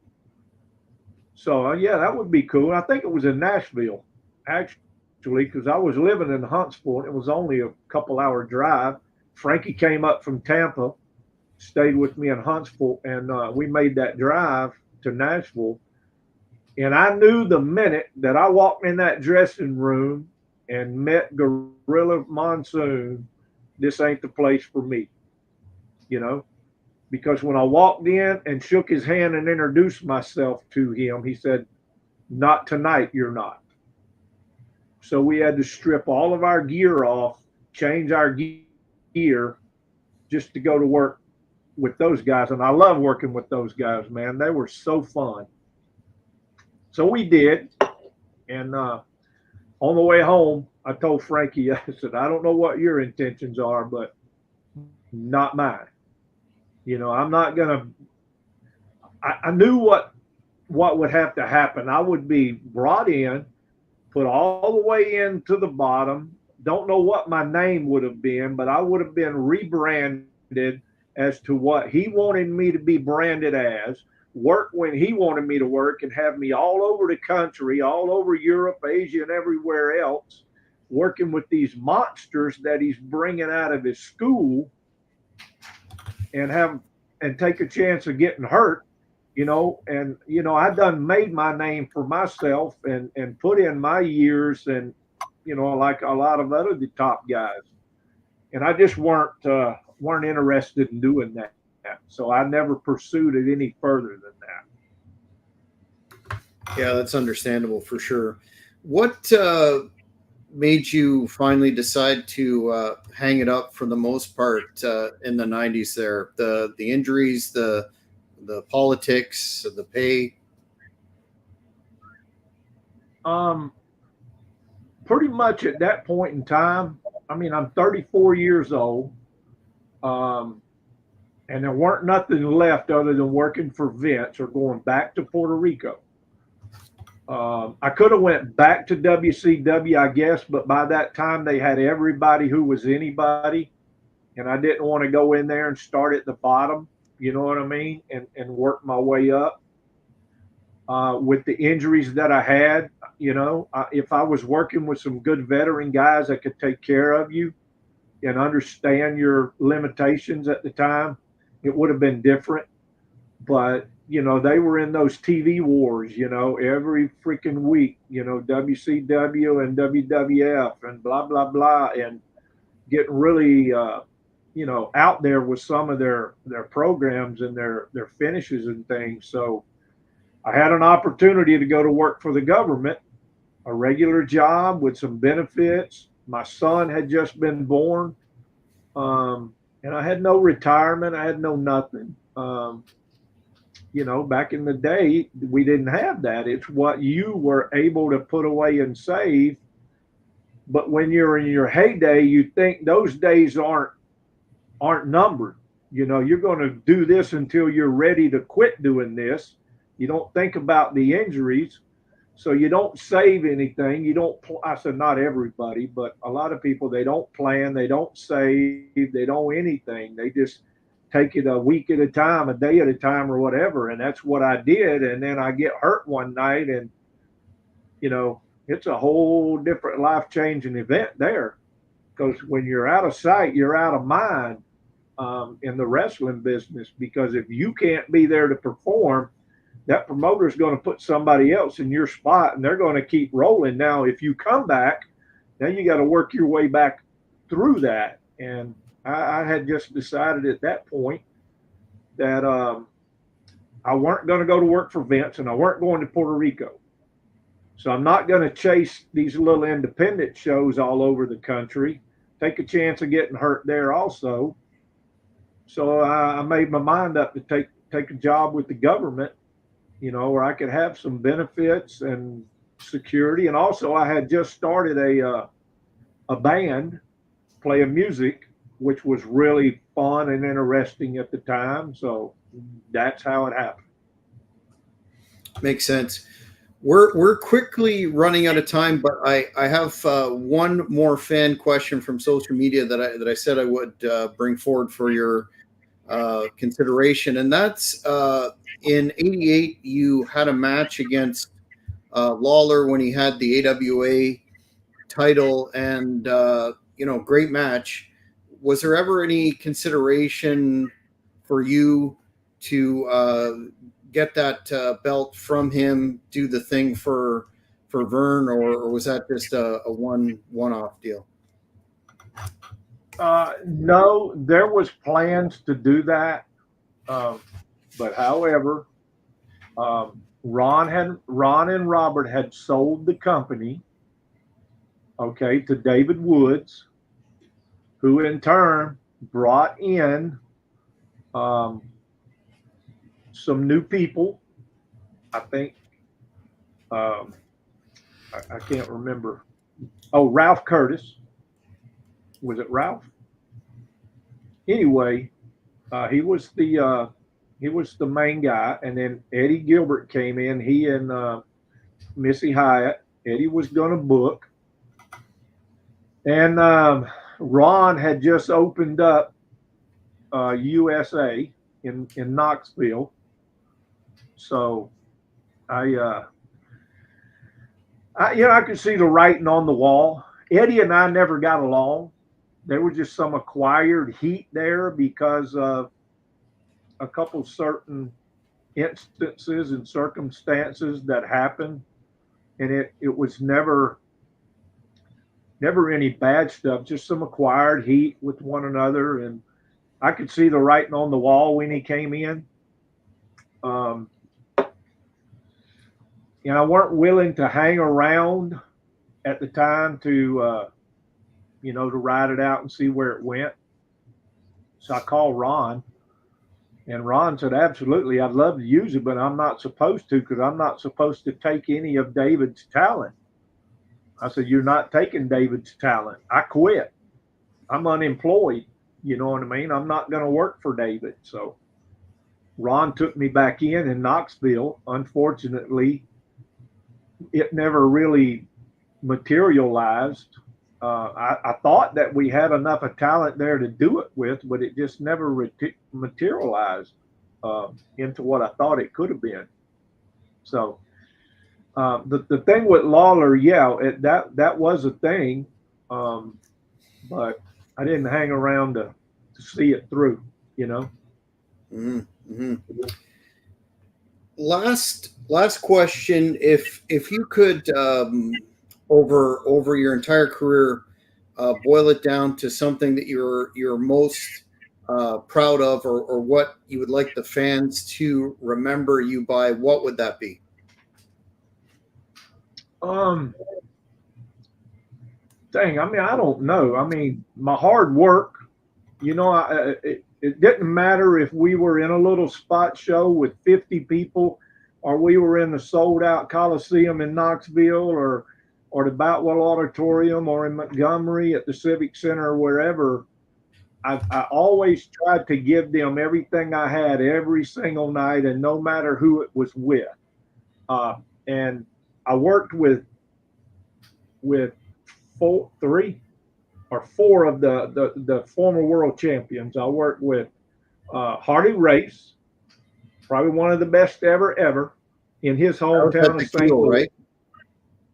So yeah, that would be cool." I think it was in Nashville, actually, because I was living in Huntsville and it was only a couple-hour drive. Frankie came up from Tampa, stayed with me in Huntsville, and we made that drive to Nashville. And I knew the minute that I walked in that dressing room and met Gorilla Monsoon, this ain't the place for me, because when I walked in and shook his hand and introduced myself to him, he said, "Not tonight, you're not." So we had to strip all of our gear off, change our gear just to go to work with those guys. And I love working with those guys, man. They were so fun. So we did. And on the way home, I told Frankie, I said, "I don't know what your intentions are, but not mine. I'm not going to." I knew what would have to happen. I would be brought in, put all the way into the bottom. Don't know what my name would have been, but I would have been rebranded as to what he wanted me to be branded as, work when he wanted me to work, and have me all over the country, all over Europe, Asia, and everywhere else, working with these monsters that he's bringing out of his school, and take a chance of getting hurt, and I done made my name for myself and put in my years, and like a lot of other the top guys, and I just weren't interested in doing that. So I never pursued it any further than that. Yeah, that's understandable for sure. What made you finally decide to hang it up for the most part in the 90s there? The injuries, the politics, the pay? Pretty much at that point in time, I mean, I'm 34 years old. And there weren't nothing left other than working for Vince or going back to Puerto Rico. I could have went back to WCW, I guess, but by that time they had everybody who was anybody, and I didn't want to go in there and start at the bottom, you know what I mean, and work my way up. With the injuries that I had, if I was working with some good veteran guys that could take care of you and understand your limitations at the time, it would have been different. But, they were in those TV wars, every freaking week, WCW and WWF and blah, blah, blah, and getting really, out there with some of their programs and their finishes and things. So I had an opportunity to go to work for the government, a regular job with some benefits. My son had just been born. And I had no retirement. I had no nothing. Back in the day, we didn't have that. It's what you were able to put away and save. But when you're in your heyday, you think those days aren't numbered. You're going to do this until you're ready to quit doing this. You don't think about the injuries. So you don't save anything. I said not everybody, but a lot of people, they don't plan, they don't save, they don't anything. They just take it a week at a time, a day at a time, or whatever. And that's what I did. And then I get hurt one night, and it's a whole different life-changing event there. Because when you're out of sight, you're out of mind in the wrestling business. Because if you can't be there to perform, that promoter is going to put somebody else in your spot, and they're going to keep rolling. Now, if you come back, now you got to work your way back through that. And I had just decided at that point that I weren't going to go to work for Vince, and I weren't going to Puerto Rico. So I'm not going to chase these little independent shows all over the country, take a chance of getting hurt there also. So I made my mind up to take a job with the government, where I could have some benefits and security. And also I had just started a band playing music, which was really fun and interesting at the time. So that's how it happened. Makes sense. We're quickly running out of time, but I have one more fan question from social media that I said I would bring forward for your consideration, and that's in '88 you had a match against Lawler when he had the AWA title, and great match. Was there ever any consideration for you to get that belt from him, do the thing for Vern, or was that just a one-off deal? No, there was plans to do that, but however, Ron and Robert had sold the company, to David Woods, who in turn brought in some new people. I think I can't remember. Oh, Ralph Curtis. Was it Ralph? Anyway, he was the main guy, and then Eddie Gilbert came in. He and Missy Hyatt. Eddie was going to book, and Ron had just opened up USA in Knoxville. So I could see the writing on the wall. Eddie and I never got along. There was just some acquired heat there because of a couple certain instances and circumstances that happened, and it was never any bad stuff, just some acquired heat with one another. And I could see the writing on the wall when he came in. I weren't willing to hang around at the time to ride it out and see where it went. So I called Ron, and Ron said, absolutely, I'd love to use it, but I'm not supposed to, because I'm not supposed to take any of David's talent. I said, you're not taking David's talent. I quit. I'm unemployed. You know what I mean? I'm not going to work for David. So Ron took me back in Knoxville. Unfortunately, it never really materialized. I thought that we had enough of talent there to do it with, but it just never materialized into what I thought it could have been. So the thing with Lawler, that was a thing, but I didn't hang around to see it through, Mm-hmm. Last question. If you could, over your entire career, boil it down to something that you're most proud of, or what you would like the fans to remember you by, what would that be? I don't know. My hard work, it didn't matter if we were in a little spot show with 50 people, or we were in the sold out Coliseum in Knoxville, or the Boutwell Auditorium, or in Montgomery at the Civic Center, or wherever. I always tried to give them everything I had every single night, and no matter who it was with. And I worked with three or four of the former world champions. I worked with Hardy Race, probably one of the best ever in his That was hometown at of the St. Keel, Louis. right?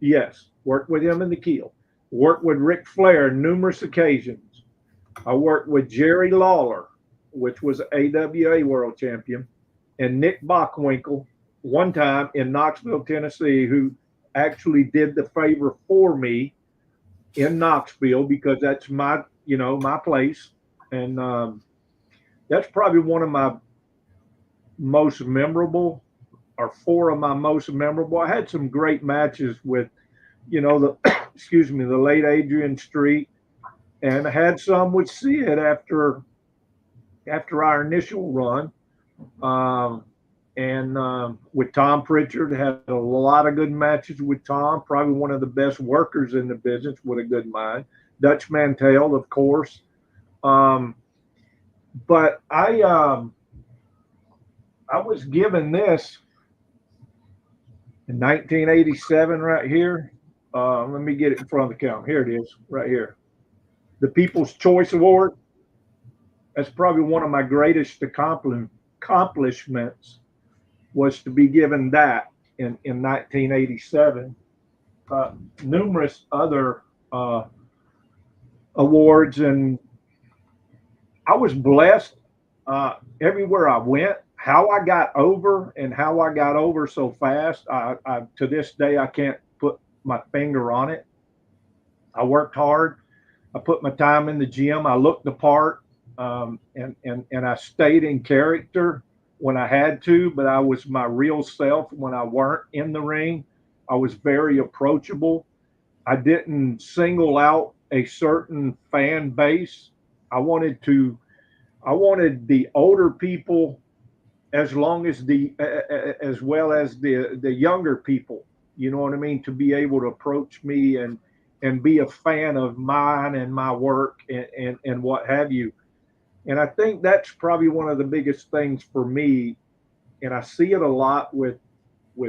Yes, worked with him in the Keel. Worked with Ric Flair numerous occasions. I worked with Jerry Lawler, which was AWA world champion, and Nick Bockwinkel one time in Knoxville, Tennessee, who actually did the favor for me in Knoxville because that's my place, and that's probably one of my most memorable, or four of my most memorable. I had some great matches with, the excuse me, the late Adrian Street, and I had some with Sid after our initial run. And with Tom Pritchard, had a lot of good matches with Tom. Probably one of the best workers in the business with a good mind. Dutch Mantell, of course. But I was given this in 1987 right here. Let me get it in front of the camera. Here it is, right here. The People's Choice Award. That's probably one of my greatest accomplishments, was to be given that in 1987. Numerous other awards, and I was blessed everywhere I went. How I got over so fast, I to this day I can't put my finger on it. I worked hard. I put my time in the gym. I looked the part, and I stayed in character when I had to, but I was my real self when I weren't in the ring. I was very approachable. I didn't single out a certain fan base. I wanted the older people as long as as well as the younger people, you know what I mean, to be able to approach me and be a fan of mine and my work and what have you. And I think that's probably one of the biggest things for me. And I see it a lot with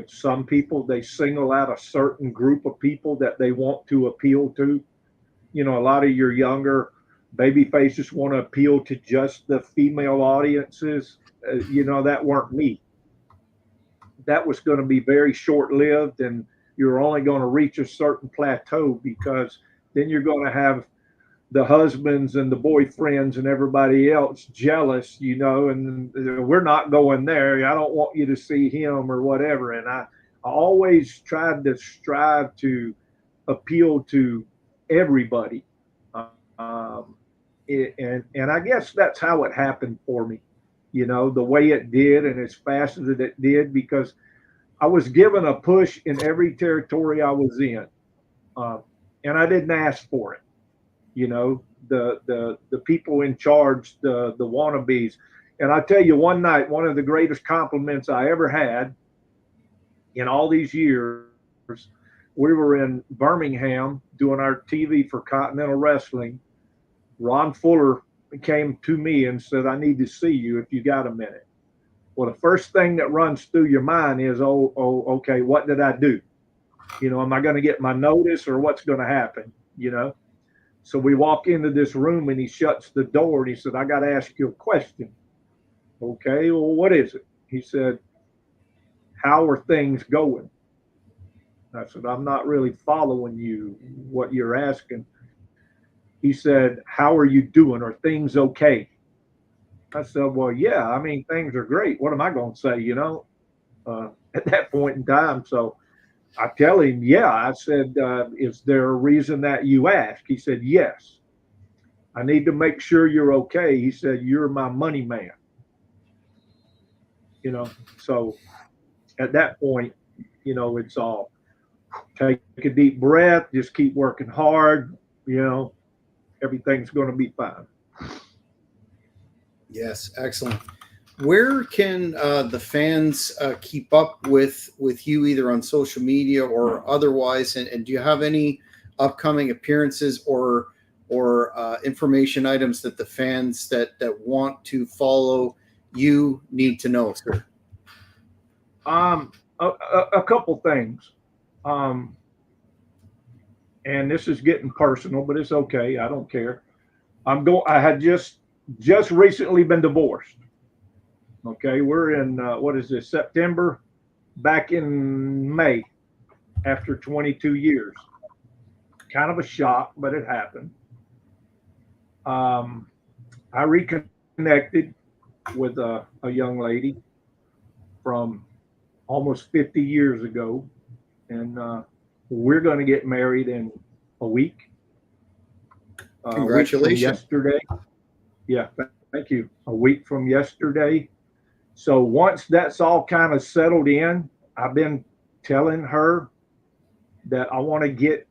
some people. They single out a certain group of people that they want to appeal to. A lot of your younger baby faces want to appeal to just the female audiences. That weren't me. That was going to be very short lived, and you're only going to reach a certain plateau, because then you're going to have the husbands and the boyfriends and everybody else jealous, and we're not going there. I don't want you to see him or whatever. And I always tried to strive to appeal to everybody. Um, and I guess that's how it happened for me, the way it did and as fast as it did, because I was given a push in every territory I was in, and I didn't ask for it. The people in charge, the wannabes. And I tell you, one night, one of the greatest compliments I ever had in all these years, we were in Birmingham doing our TV for Continental Wrestling. Ron Fuller came to me and said, "I need to see you if you got a minute." Well, the first thing that runs through your mind is, okay, what did I do? Am I going to get my notice, or what's going to happen? So we walk into this room and he shuts the door and he said, "I got to ask you a question." Okay, well, what is it? He said, "How are things going?" I said, "I'm not really following what you're asking." He said, "How are you doing? Are things okay?" I said, "Well, yeah, I mean, things are great. What am I going to say, at that point in time?" So I tell him, "Yeah." I said, "Is there a reason that you ask?" He said, "Yes. I need to make sure you're okay." He said, "You're my money man." So at that point, it's all take a deep breath, just keep working hard, everything's going to be fine. Yes, excellent. Where can the fans keep up with you, either on social media or otherwise? And do you have any upcoming appearances or information items that the fans that want to follow you need to know, sir? A couple things. And this is getting personal, but it's okay. I don't care. I had just recently been divorced. Okay, we're in what is this, September? Back in May after 22 years. Kind of a shock, but it happened. Um, I reconnected with a young lady from almost 50 years ago, and we're going to get married in a week. A week from Congratulations. yesterday. Yeah, thank you. A week from yesterday. So once that's all kind of settled in, I've been telling her that I want to get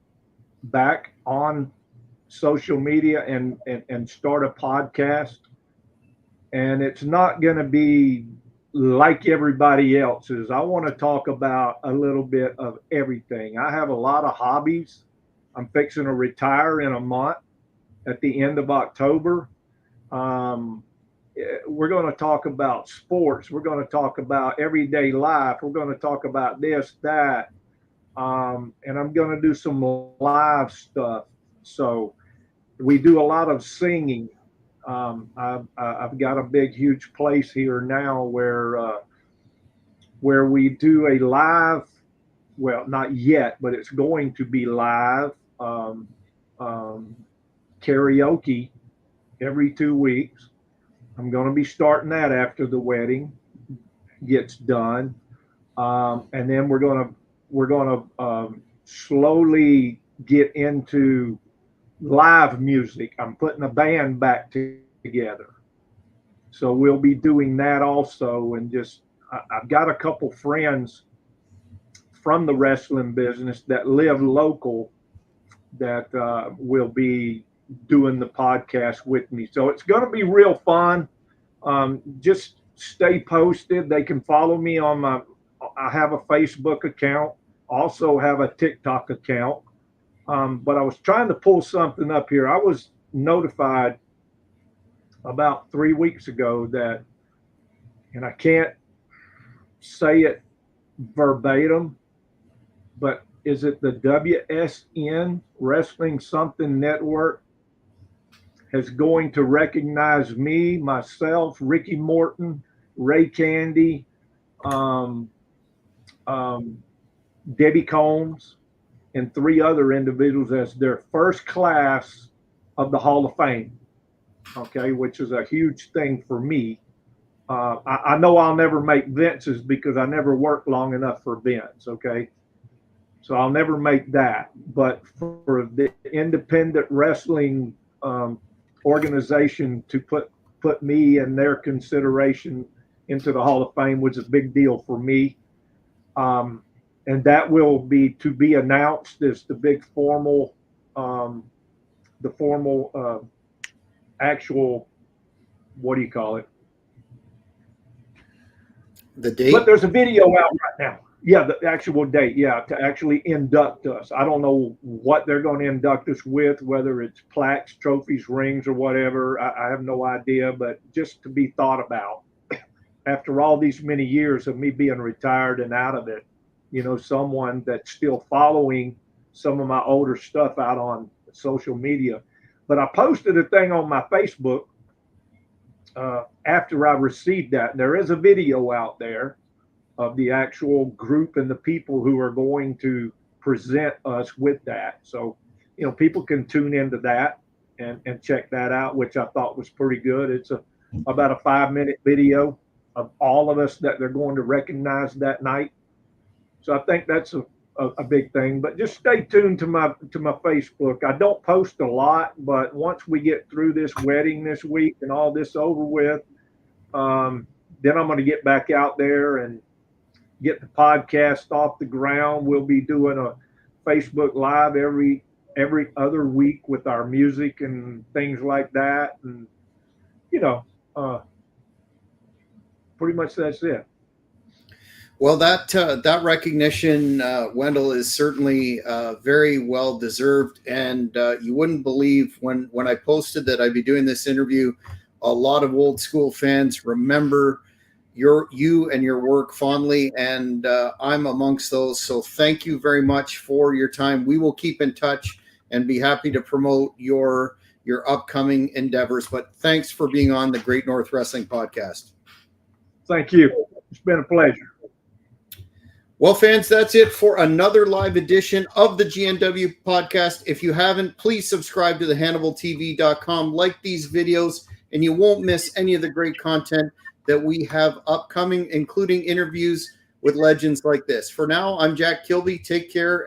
back on social media and start a podcast. And it's not going to be like everybody else's. I want to talk about a little bit of everything. I have a lot of hobbies. I'm fixing to retire in a month at the end of October. Um, we're going to talk about sports. We're going to talk about everyday life. We're going to talk about this, that. And I'm going to do some live stuff. So we do a lot of singing. I've got a big, huge place here now where we do a live. Well, not yet, but it's going to be live um, karaoke every 2 weeks. I'm going to be starting that after the wedding gets done, and then we're going to slowly get into live music. I'm putting a band back together, so we'll be doing that also. And just I've got a couple friends from the wrestling business that live local that will be doing the podcast with me. So it's going to be real fun. Just stay posted. They can follow me on I have a Facebook account, also have a TikTok account. But I was trying to pull something up here. I was notified about 3 weeks ago that, and I can't say it verbatim, but is it the WSN Wrestling Something Network is going to recognize me, myself, Ricky Morton, Ray Candy, um, um, Debbie Combs, and 3 other individuals as their first class of the Hall of Fame. Okay, which is a huge thing for me. I know I'll never make Vince's because I never worked long enough for Vince. Okay, so I'll never make that. But for the independent wrestling organization to put me in their consideration into the Hall of Fame was a big deal for me. And that will be to be announced as the big formal, the formal actual, what do you call it? The date? But there's a video out right now. Yeah, the actual date. Yeah, to actually induct us. I don't know what they're going to induct us with, whether it's plaques, trophies, rings, or whatever. I have no idea, but just to be thought about after all these many years of me being retired and out of it, someone that's still following some of my older stuff out on social media. But I posted a thing on my Facebook after I received that. And there is a video out there of the actual group and the people who are going to present us with that. So, people can tune into that and check that out, which I thought was pretty good. It's about a 5-minute video of all of us that they're going to recognize that night. So I think that's a big thing. But just stay tuned to my Facebook. I don't post a lot, but once we get through this wedding this week and all this over with, then I'm going to get back out there and get the podcast off the ground. We'll be doing a Facebook Live every other week with our music and things like that. And, pretty much that's it. Well, that recognition, Wendell, is certainly very well deserved, and you wouldn't believe when I posted that I'd be doing this interview, a lot of old school fans remember you and your work fondly, and I'm amongst those. So thank you very much for your time. We will keep in touch and be happy to promote your upcoming endeavors. But thanks for being on the Great North Wrestling Podcast. Thank you. It's been a pleasure. Well, fans, that's it for another live edition of the GNW podcast. If you haven't, please subscribe to the HannibalTV.com, like these videos, and you won't miss any of the great content that we have upcoming, including interviews with legends like this. For now, I'm Jack Kilby. Take care.